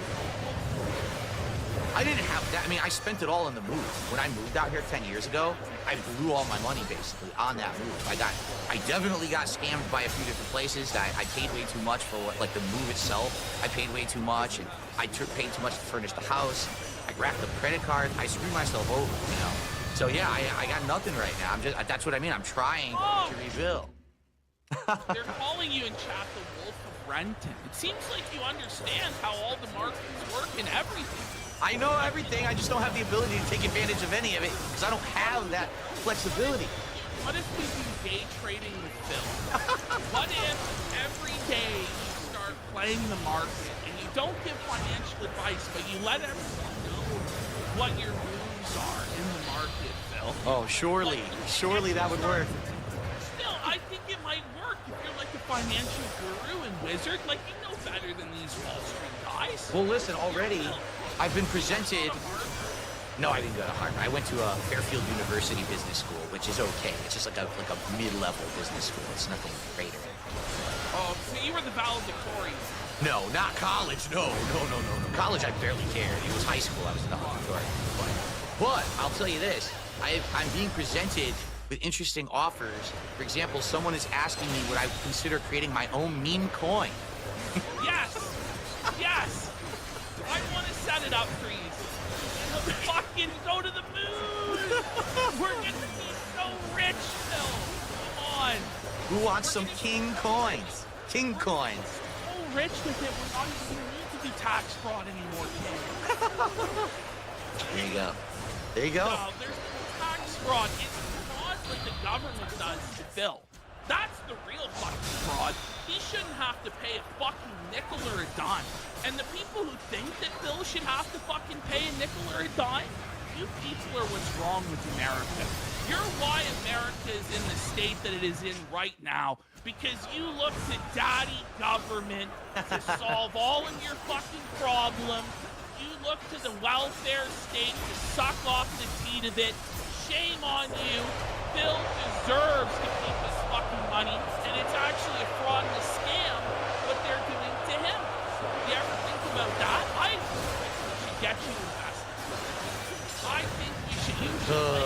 I didn't have that. I mean, I spent it all in the move. When I moved out here 10 years ago, I blew all my money basically on that move. I definitely got scammed by a few different places. I paid way too much for like the move itself. I paid way too much, and I paid too much to furnish the house. I racked up credit cards. I screwed myself over, you know. So yeah, I got nothing right now. That's what I mean. I'm trying to rebuild. They're calling you in chat the Wolf of Renton. It seems like you understand how all the markets work and everything. I know everything. I just don't have the ability to take advantage of any of it because I don't have that flexibility. What if we do day trading with Phil? What if every day you start playing the market and you don't give financial advice, but you let everyone know what your moves are in the market, Phil? Oh, surely that would work. Still, I think it might work if you're like a financial guru and wizard. Like, you know better than these Wall Street guys. Well, listen, already I've been presented. No, I didn't go to Harvard. I went to a Fairfield University Business School, which is okay. It's just like a mid-level business school. It's nothing greater. Oh, so you were the valedictorian. No, not college. No. College, I barely cared. It was high school. I was in the valedictorian. But I'll tell you this. I'm being presented with interesting offers. For example, someone is asking me would I consider creating my own meme coin. Yes! I want to set it up for you. Fucking go to the moon! We're gonna be so rich, Phil! Come on! Who wants some king coins? King coins. So rich with it, we're not even gonna need to do tax fraud anymore, King. There you go. No, there's no tax fraud. It's fraud like the government does to Phil. That's the real fucking fraud. He shouldn't have to pay a fucking nickel or a dime. And the people who think that Phil should have to fucking pay a nickel or a dime, you people are what's wrong with America. You're why America is in the state that it is in right now. Because you look to daddy government to solve all of your fucking problems. You look to the welfare state to suck off the teat of it. Shame on you. Phil deserves to keep his fucking money, and it's actually a fraud and a scam what they're doing to him. You ever think about that? I think we should get you invested. I think we should use your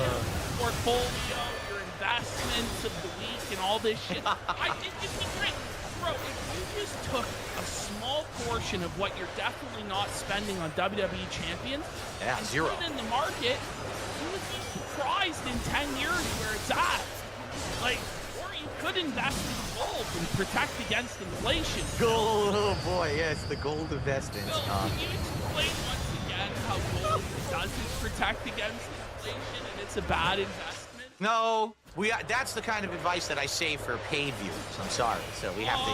portfolio, your investments of the week, and all this shit. I think it'd be great. Bro, if you just took a small portion of what you're definitely not spending on WWE champions and zero. put it in the market, you would be surprised in 10 years where it's at. Like, or you could invest in gold and protect against inflation. Gold, oh boy, yes, the gold investments. Phil, can you explain once again how gold doesn't protect against inflation and it's a bad investment? No, that's the kind of advice that I say for paid viewers. I'm sorry. So we have to,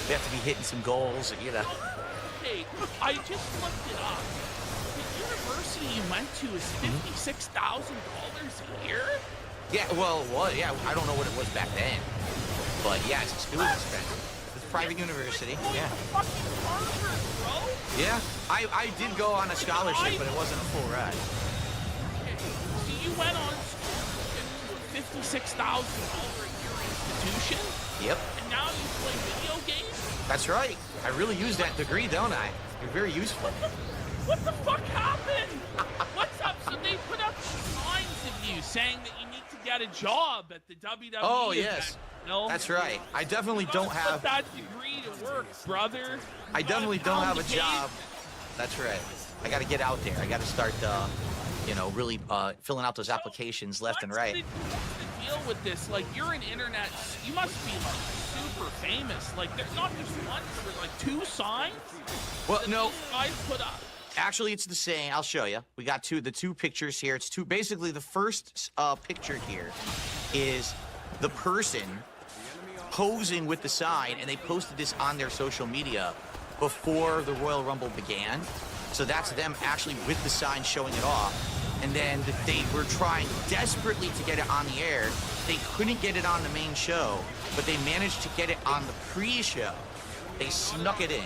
we have to be hitting some goals, Hey, I just looked it up. The university you went to is $56,000 a year? Yeah, well, yeah, I don't know what it was back then. But yeah, it was expensive. It's a private university. Going Yeah. to fucking Harvard, bro. Yeah, I did go on a scholarship, but it wasn't a full ride. Okay, so you went on school to a $56,000 a year institution, Yep, and now you play video games? that's right. I really use that degree, don't I? You're very useful. What the fuck happened? What's up? So they put up signs of you saying that you need to get a job at the WWE. Oh, event, yes. No? That's right. I definitely You don't gotta have. put that degree to work, brother. I You definitely gotta don't pound have a the job. pavement. That's right. I got to get out there. I got to start, really filling out those applications left and right. What's the deal with this? Like, you're an internet. You must be like super famous. Like, there's not just one. There's like 2 signs. Well, that no. these guys put up. Actually, it's the same. I'll show you. We got the two pictures here. It's two. Basically, the first picture here is the person posing with the sign, and they posted this on their social media before the Royal Rumble began. So that's them actually with the sign showing it off. And then they were trying desperately to get it on the air. They couldn't get it on the main show, but they managed to get it on the pre-show. They snuck it in.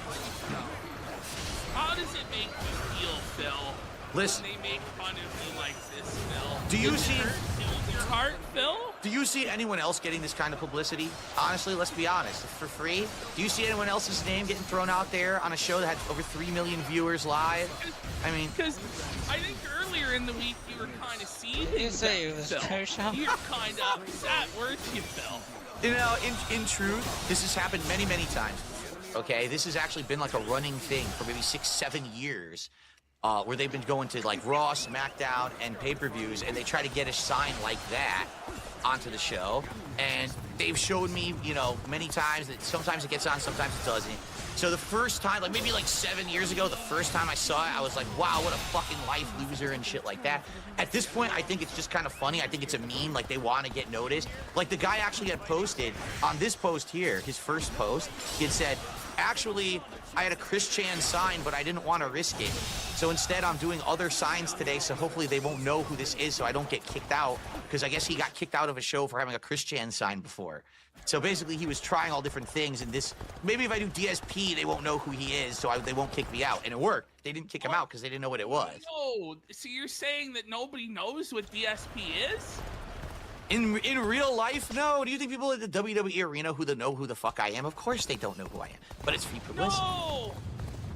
How does it make you feel, Phil? Listen. When they make fun of you like this, Phil. Do you Does it see- hurt your heart, Phil? Do you see anyone else getting this kind of publicity? Honestly, let's be honest. For free? Do you see anyone else's name getting thrown out there on a show that had over 3 million viewers live? I mean, Because I think earlier in the week you were kind of seething. You say it there, was Phil. Photoshop? You're kind of upset, weren't you, Phil? in truth, this has happened many, many times. Okay, this has actually been like a running thing for maybe 6, 7 years, where they've been going to like Raw, SmackDown, and pay-per-views, and they try to get a sign like that onto the show. And they've showed me, many times that sometimes it gets on, sometimes it doesn't. So the first time, like maybe like 7 years ago, the first time I saw it, I was like, wow, what a fucking life loser and shit like that. At this point, I think it's just kind of funny. I think it's a meme, like they want to get noticed. Like the guy actually had posted on this post here, his first post, he had said, actually, I had a Chris Chan sign, but I didn't want to risk it. So instead, I'm doing other signs today, so hopefully they won't know who this is, so I don't get kicked out. Because I guess he got kicked out of a show for having a Chris Chan sign before. So basically, he was trying all different things, and this, maybe if I do DSP, they won't know who he is, so they won't kick me out. And it worked. They didn't kick him out because they didn't know what it was. No, so you're saying that nobody knows what DSP is? In real life, no. Do you think people at the WWE arena know who the fuck I am? Of course they don't know who I am. But it's free publicity. No!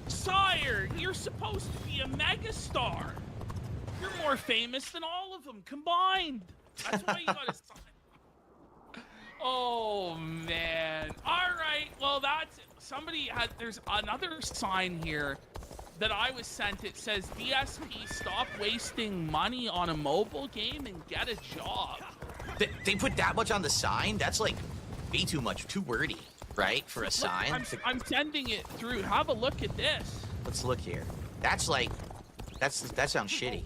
Sire, you're supposed to be a megastar. You're more famous than all of them combined. That's why you got a sign. Oh, man. All right. Well, there's another sign here that I was sent. It says, DSP, stop wasting money on a mobile game and get a job. They put that much on the sign? That's like way too much, too wordy, right? For a sign. Look, I'm sending it through. Have a look at this. Let's look here. That sounds shitty.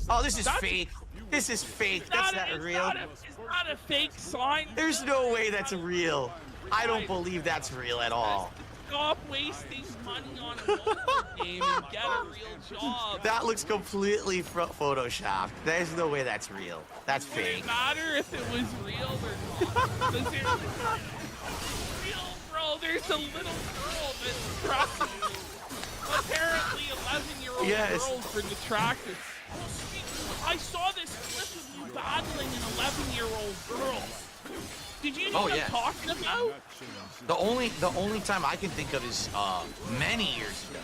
Oh, this is fake. This is fake. That's not real. It's not a fake sign. There's no way that's real. I don't believe that's real at all. Stop wasting money on a mobile game and get a real job. That looks completely photoshopped. There's no way that's real. That's Would fake. it matter if it was real or not? Does it real, bro? There's a little girl that's tracking you. Apparently, 11-year-old Yes. girls bring attractive. I saw this clip of you battling an 11-year-old girl. Did you know what I'm talking about? The only time I can think of is many years ago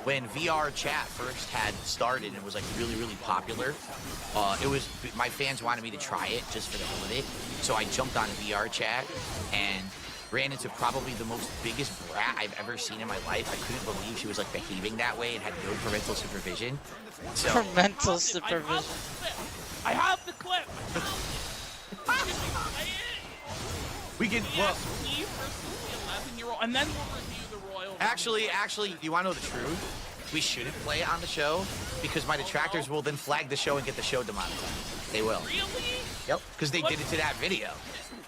when VR chat first had started and was like really, really popular. It was my fans wanted me to try it just for the hell of it. So I jumped on VR chat and ran into probably the biggest brat I've ever seen in my life. I couldn't believe she was like behaving that way and had no parental supervision. So Parental supervision. I have the clip. Can we play it? We can. Well, PSP versus the 11-year-old, and then we'll review the Royal. actually, you want to know the truth? We shouldn't play it on the show because my detractors will then flag the show and get the show demonetized. They will. Really? Yep. Because they did it to that video.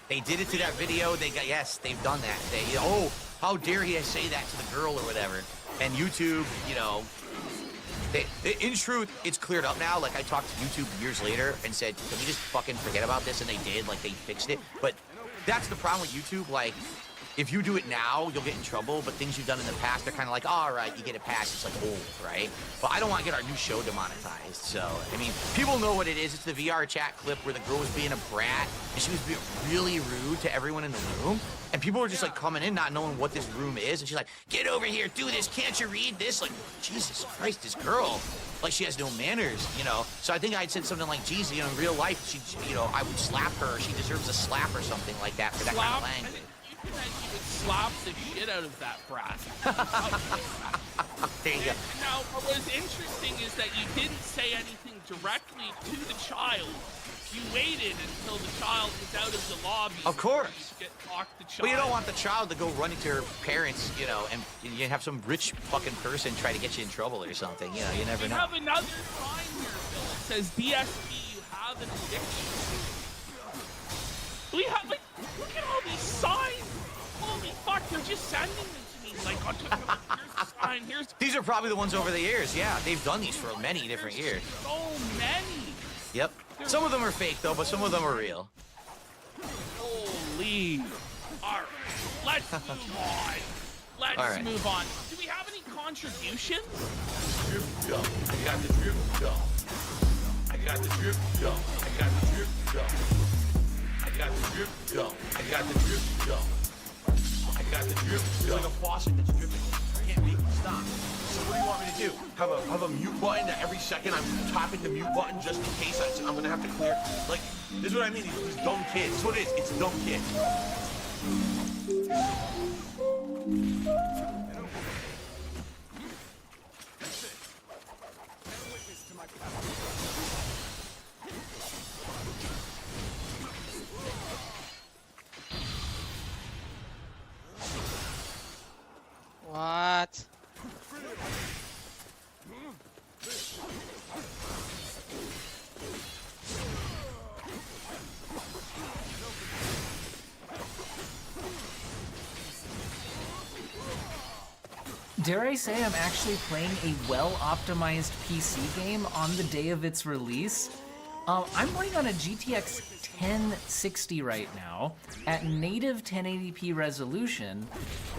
They did it to that video. Yes, they've done that. Oh, how dare he say that to the girl or whatever? And YouTube, you know. In truth, it's cleared up now. Like, I talked to YouTube years later and said, can we just fucking forget about this? And they did. Like, they fixed it. But that's the problem with YouTube. Like, if you do it now, you'll get in trouble. But things you've done in the past, they're kind of like, all right, you get it passed. It's like old, right? But I don't want to get our new show demonetized. So, I mean, people know what it is. It's the VR chat clip where the girl was being a brat. And she was being really rude to everyone in the room. And people were just like coming in not knowing what this room is. And she's like, get over here, do this. Can't you read this? Like, Jesus Christ, this girl. Like, she has no manners, you know? So I think I'd said something like, geez, you know, in real life, she, you know, I would slap her. She deserves a slap or something like that for that kind of language. You think you would slap the shit out of that brat. There you go. Now, what was interesting is that you didn't say anything directly to the child. You waited until the child was out of the lobby. Of course. To talk to the child. But you don't want the child to go running to her parents, you know, and you have some rich fucking person try to get you in trouble or something. You know, you never We know. have another sign here, Phil. It says, DSP, you have an addiction. We have, like, look at all these signs. Holy fuck, they're just sending them to me. Like, here's the sign, here's... These are probably the ones over the years. Yeah, they've done these for many different years. So many. Yep. Some of them are fake, though, but some of them are real. Holy. All right, let's move on. Let's move on. Do we have any contributions? Drip dump. I got the drip dump. I got the drip dump. I got the drip dump. I got the drip dump. I got the drip dump. I got the drip dump. It's like a faucet that's dripping. I can't make it stop. So what do you want me to do? Have a mute button that every second I'm tapping the mute button just in case I'm gonna have to clear. Like, this is what I mean. These dumb kids. This is what it is. It's dumb kids. What? Dare I say I'm actually playing a well-optimized PC game on the day of its release? I'm playing on a GTX 1060 right now at native 1080p resolution,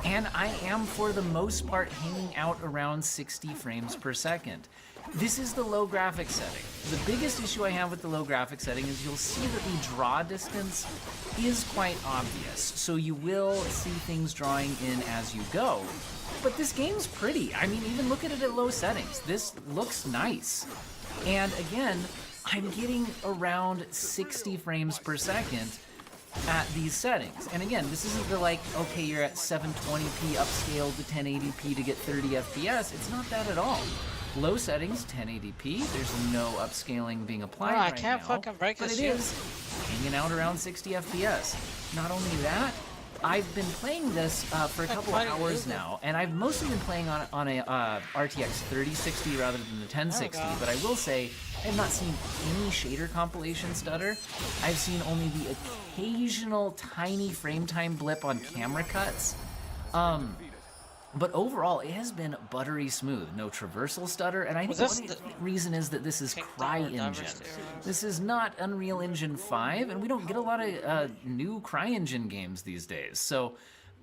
and I am for the most part hanging out around 60 frames per second. This is the low graphics setting. The biggest issue I have with the low graphics setting is you'll see that the draw distance is quite obvious, so you will see things drawing in as you go. But this game's pretty. I mean, even look at it at low settings. This looks nice. And again, I'm getting around 60 frames per second at these settings. And again, this isn't the like, okay, you're at 720p upscaled to 1080p to get 30 FPS. It's not that at all. Low settings, 1080p. There's no upscaling being applied right now. I can't fucking break but this it shit. is hanging out around 60 FPS. Not only that, I've been playing this for a couple of hours now, and I've mostly been playing on a RTX 3060 rather than the 1060, but I will say I have not seen any shader compilation stutter. I've seen only the occasional tiny frame time blip on camera cuts. But overall, it has been buttery smooth, no traversal stutter, and I think one reason is that this is CryEngine. This is not Unreal Engine 5, and we don't get a lot of new CryEngine games these days, so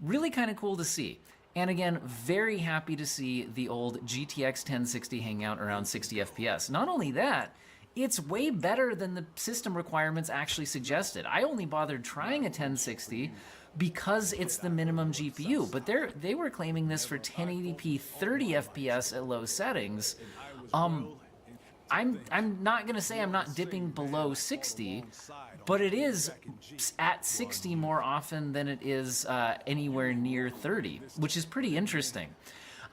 really kind of cool to see. And again, very happy to see the old GTX 1060 hang out around 60 FPS. Not only that, it's way better than the system requirements actually suggested. I only bothered trying a 1060 because it's the minimum GPU, but they were claiming this for 1080p 30 FPS at low settings. I'm not gonna say I'm not dipping below 60, but it is at 60 more often than it is anywhere near 30, which is pretty interesting.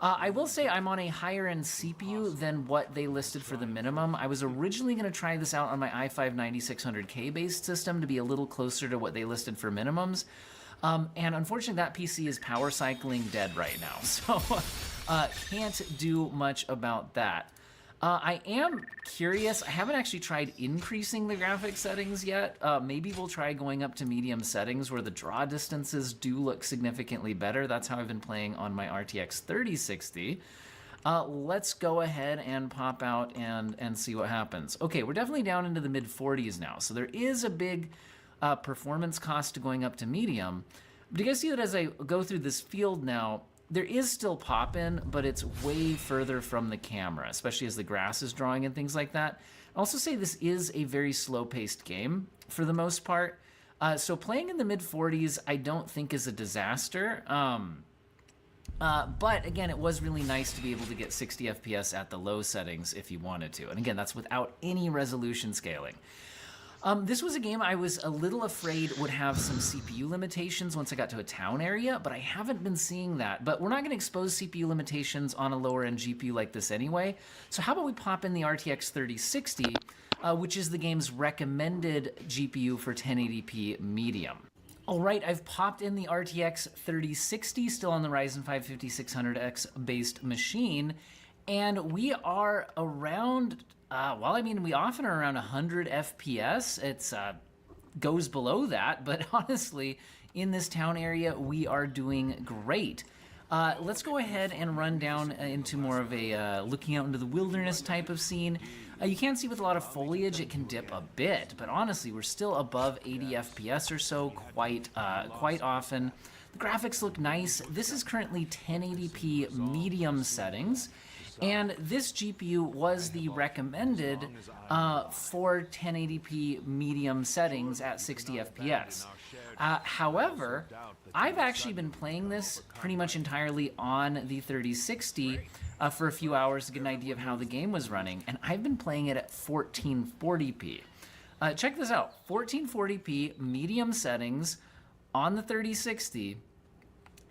I will say I'm on a higher end CPU than what they listed for the minimum. I was originally going to try this out on my i5 9600K based system to be a little closer to what they listed for minimums. And unfortunately, that PC is power cycling dead right now, so can't do much about that. I am curious. I haven't actually tried increasing the graphics settings yet. Maybe we'll try going up to medium settings where the draw distances do look significantly better. That's how I've been playing on my RTX 3060. Let's go ahead and pop out and see what happens. Okay, we're definitely down into the mid 40s now, so there is a big performance cost to going up to medium. But you guys see that as I go through this field now, there is still pop-in, but it's way further from the camera, especially as the grass is drawing and things like that. I'll also say this is a very slow-paced game for the most part. So playing in the mid-40s I don't think is a disaster. But again, it was really nice to be able to get 60 FPS at the low settings if you wanted to. And again, that's without any resolution scaling. This was a game I was a little afraid would have some CPU limitations once I got to a town area, but I haven't been seeing that. But we're not going to expose CPU limitations on a lower-end GPU like this anyway. So how about we pop in the RTX 3060, which is the game's recommended GPU for 1080p medium. All right, I've popped in the RTX 3060, still on the Ryzen 5 5600X based machine, and we are around... well, I mean, we often are around 100 FPS. It's goes below that, but honestly, in this town area, we are doing great. Let's go ahead and run down into more of a looking out into the wilderness type of scene. You can see with a lot of foliage, it can dip a bit, but honestly, we're still above 80 FPS or so quite often. The graphics look nice. This is currently 1080p medium settings. And this GPU was the recommended for 1080p medium settings at 60 FPS. However, I've actually been playing this pretty much entirely on the 3060 for a few hours to get an idea of how the game was running, and I've been playing it at 1440p. Check this out, 1440p medium settings on the 3060,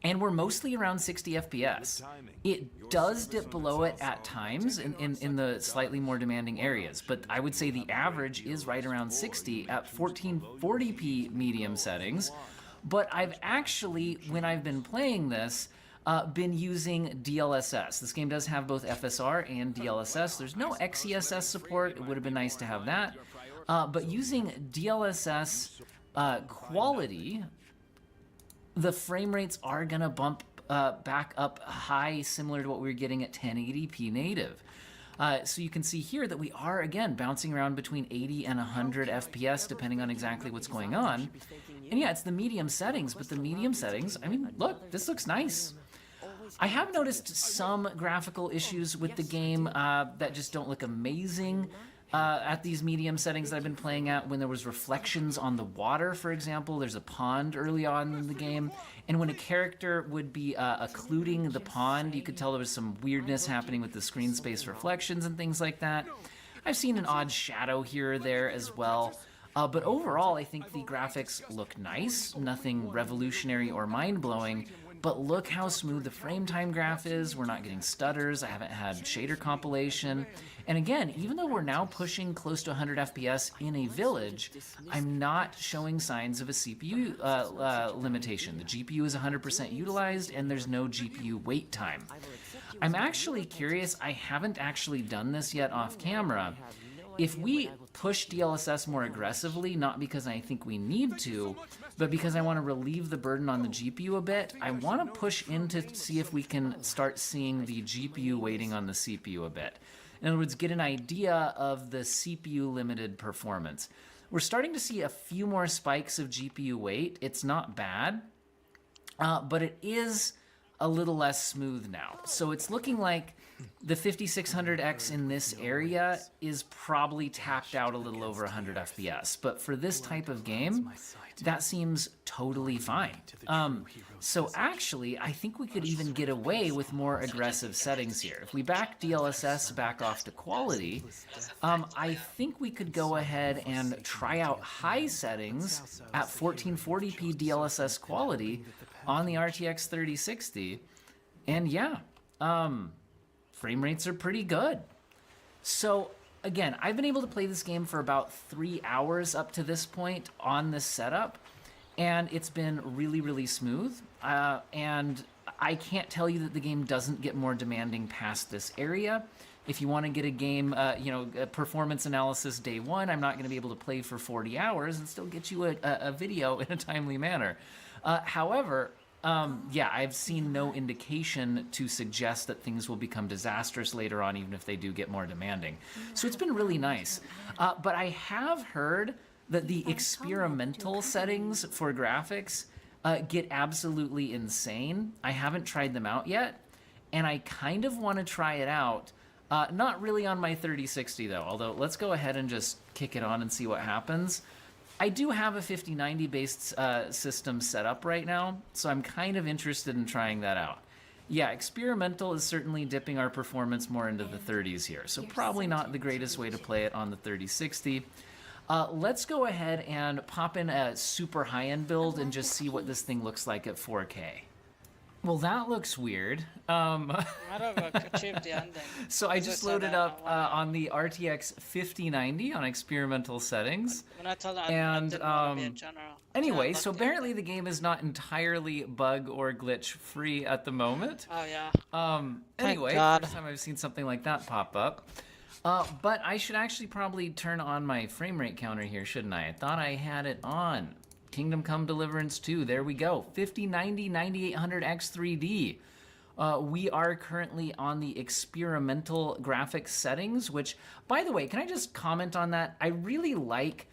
and we're mostly around 60 FPS. It does dip below it at times in the slightly more demanding areas, but I would say the average is right around 60 at 1440p medium settings. But I've actually, when I've been playing this, been using DLSS. This game does have both FSR and DLSS. There's no XeSS support. It would have been nice to have that. But using DLSS quality, the frame rates are going to bump back up high, similar to what we were getting at 1080p native. So you can see here that we are, again, bouncing around between 80 and 100 FPS, depending on exactly what's going on. And yeah, it's the medium settings, but the medium settings, I mean, look, this looks nice. I have noticed some graphical issues with the game that just don't look amazing. At these medium settings that I've been playing at, when there was reflections on the water, for example, there's a pond early on in the game, and when a character would be occluding the pond, you could tell there was some weirdness happening with the screen space reflections and things like that. I've seen an odd shadow here or there as well, but overall I think the graphics look nice, nothing revolutionary or mind-blowing. But look how smooth the frame time graph is. We're not getting stutters. I haven't had shader compilation. And again, even though we're now pushing close to 100 FPS in a village, I'm not showing signs of a CPU limitation. The GPU is 100% utilized, and there's no GPU wait time. I'm actually curious. I haven't actually done this yet off camera. If we push DLSS more aggressively, not because I think we need to, but because I want to relieve the burden on the GPU a bit, I want to push in to see if we can start seeing the GPU waiting on the CPU a bit. In other words, get an idea of the CPU limited performance. We're starting to see a few more spikes of GPU wait. It's not bad, but it is a little less smooth now. So it's looking like the 5600X in this area is probably tapped out a little over 100 FPS. But for this type of game, that seems totally fine. So actually, I think we could even get away with more aggressive settings here. If we back DLSS back off to quality, I think we could go ahead and try out high settings at 1440p DLSS quality on the RTX 3060. And yeah, frame rates are pretty good. So again, I've been able to play this game for about 3 hours up to this point on this setup, and it's been really, really smooth. And I can't tell you that the game doesn't get more demanding past this area. If you want to get a game, a performance analysis day one, I'm not going to be able to play for 40 hours and still get you a video in a timely manner. However, I've seen no indication to suggest that things will become disastrous later on, even if they do get more demanding. So it's been really nice. But I have heard that the experimental settings for graphics get absolutely insane. I haven't tried them out yet, and I kind of want to try it out. Not really on my 3060 though, although let's go ahead and just kick it on and see what happens. I do have a 5090 based system set up right now, so I'm kind of interested in trying that out. Yeah, experimental is certainly dipping our performance more into the 30s here, so probably not the greatest way to play it on the 3060. Let's go ahead and pop in a super high-end build and just see what this thing looks like at 4K. Well, that looks weird. I don't achieve the ending. So I just loaded up on the RTX 5090 on experimental settings. And anyway, so apparently the game is not entirely bug or glitch free at the moment. Oh yeah. Anyway, first time I've seen something like that pop up. But I should actually probably turn on my frame rate counter here, shouldn't I? I thought I had it on. Kingdom Come Deliverance 2, there we go. 5090 9800X3D. We are currently on the experimental graphics settings, which, by the way, can I just comment on that? I really like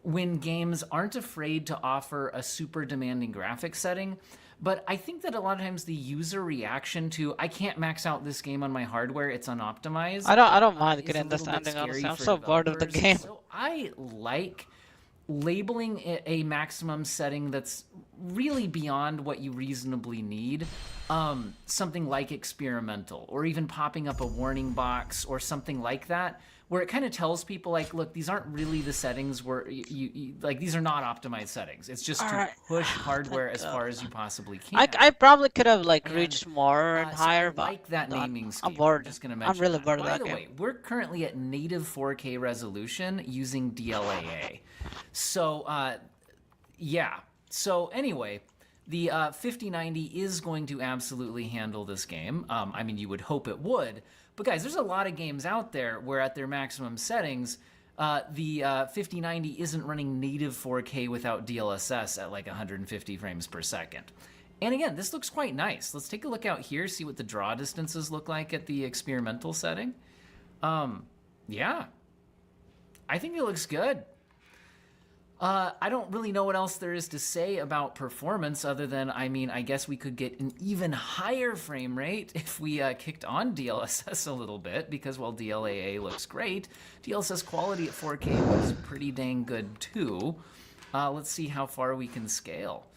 when games aren't afraid to offer a super demanding graphics setting, but I think that a lot of times the user reaction to, I can't max out this game on my hardware, it's unoptimized. I don't mind getting this ending, honestly. I'm so bored of the game. So I like labeling it a maximum setting that's really beyond what you reasonably need, something like experimental, or even popping up a warning box or something like that, where it kind of tells people, like, look, these aren't really the settings where you like, these are not optimized settings. It's just to push hardware as far as you possibly can. I probably could have reached more and higher, but I like that naming scheme. I'm bored. I'm just gonna mention I'm really bored of that game. By the way, we're currently at native 4K resolution using DLAA. So, yeah. So anyway, the 5090 is going to absolutely handle this game. I mean, you would hope it would. But guys, there's a lot of games out there where at their maximum settings, the 5090 isn't running native 4K without DLSS at like 150 frames per second. And again, this looks quite nice. Let's take a look out here, see what the draw distances look like at the experimental setting. Yeah, I think it looks good. I don't really know what else there is to say about performance other than, I mean, I guess we could get an even higher frame rate if we kicked on DLSS a little bit, because while DLAA looks great, DLSS quality at 4K looks pretty dang good too. Let's see how far we can scale.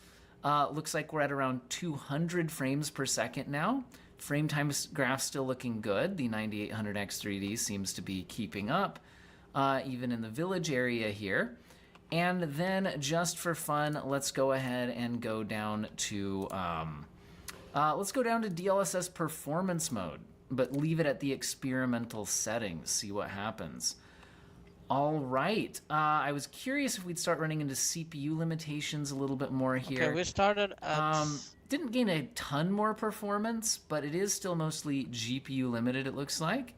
Looks like we're at around 200 frames per second now. Frame time graph still looking good. The 9800X3D seems to be keeping up, even in the village area here. And then, just for fun, let's go ahead and go down to DLSS performance mode, but leave it at the experimental settings. See what happens. All right. I was curious if we'd start running into CPU limitations a little bit more here. Okay, we started at... Didn't gain a ton more performance, but it is still mostly GPU limited, it looks like.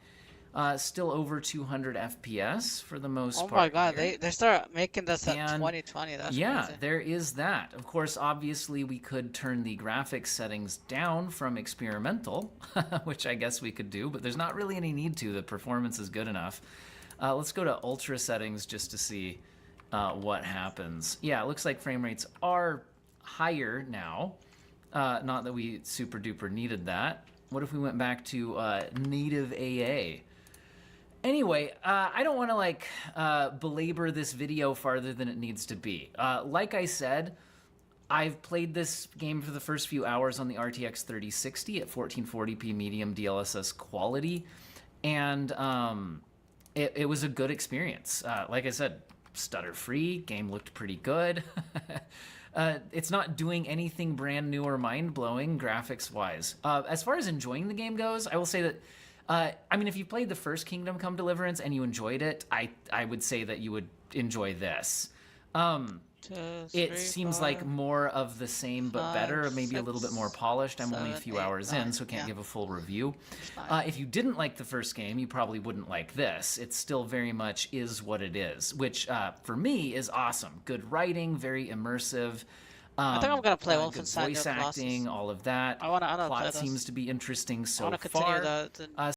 Still over 200 FPS for the most part. Oh my god, here. they start making this at 2020. That's crazy. There is that. Of course, obviously, we could turn the graphics settings down from experimental, which I guess we could do, but there's not really any need to. The performance is good enough. Let's go to ultra settings just to see what happens. Yeah, it looks like frame rates are higher now. Not that we super duper needed that. What if we went back to native AA? Anyway, I don't want to belabor this video farther than it needs to be. Like I said, I've played this game for the first few hours on the RTX 3060 at 1440p medium DLSS quality, and it was a good experience. Like I said, stutter-free, game looked pretty good. It's not doing anything brand new or mind-blowing graphics-wise. As far as enjoying the game goes, I will say that, I mean, if you played the first Kingdom Come Deliverance and you enjoyed it, I would say that you would enjoy this. It seems like more of the same but better, maybe a little bit more polished. I'm only a few hours in, so can't give a full review. If you didn't like the first game, you probably wouldn't like this. It still very much is what it is, which for me is awesome. Good writing, very immersive. I think I'm gonna play good Wolfenstein voice acting, all of that. I wanna Plot play this. seems to be interesting so I wanna continue far. the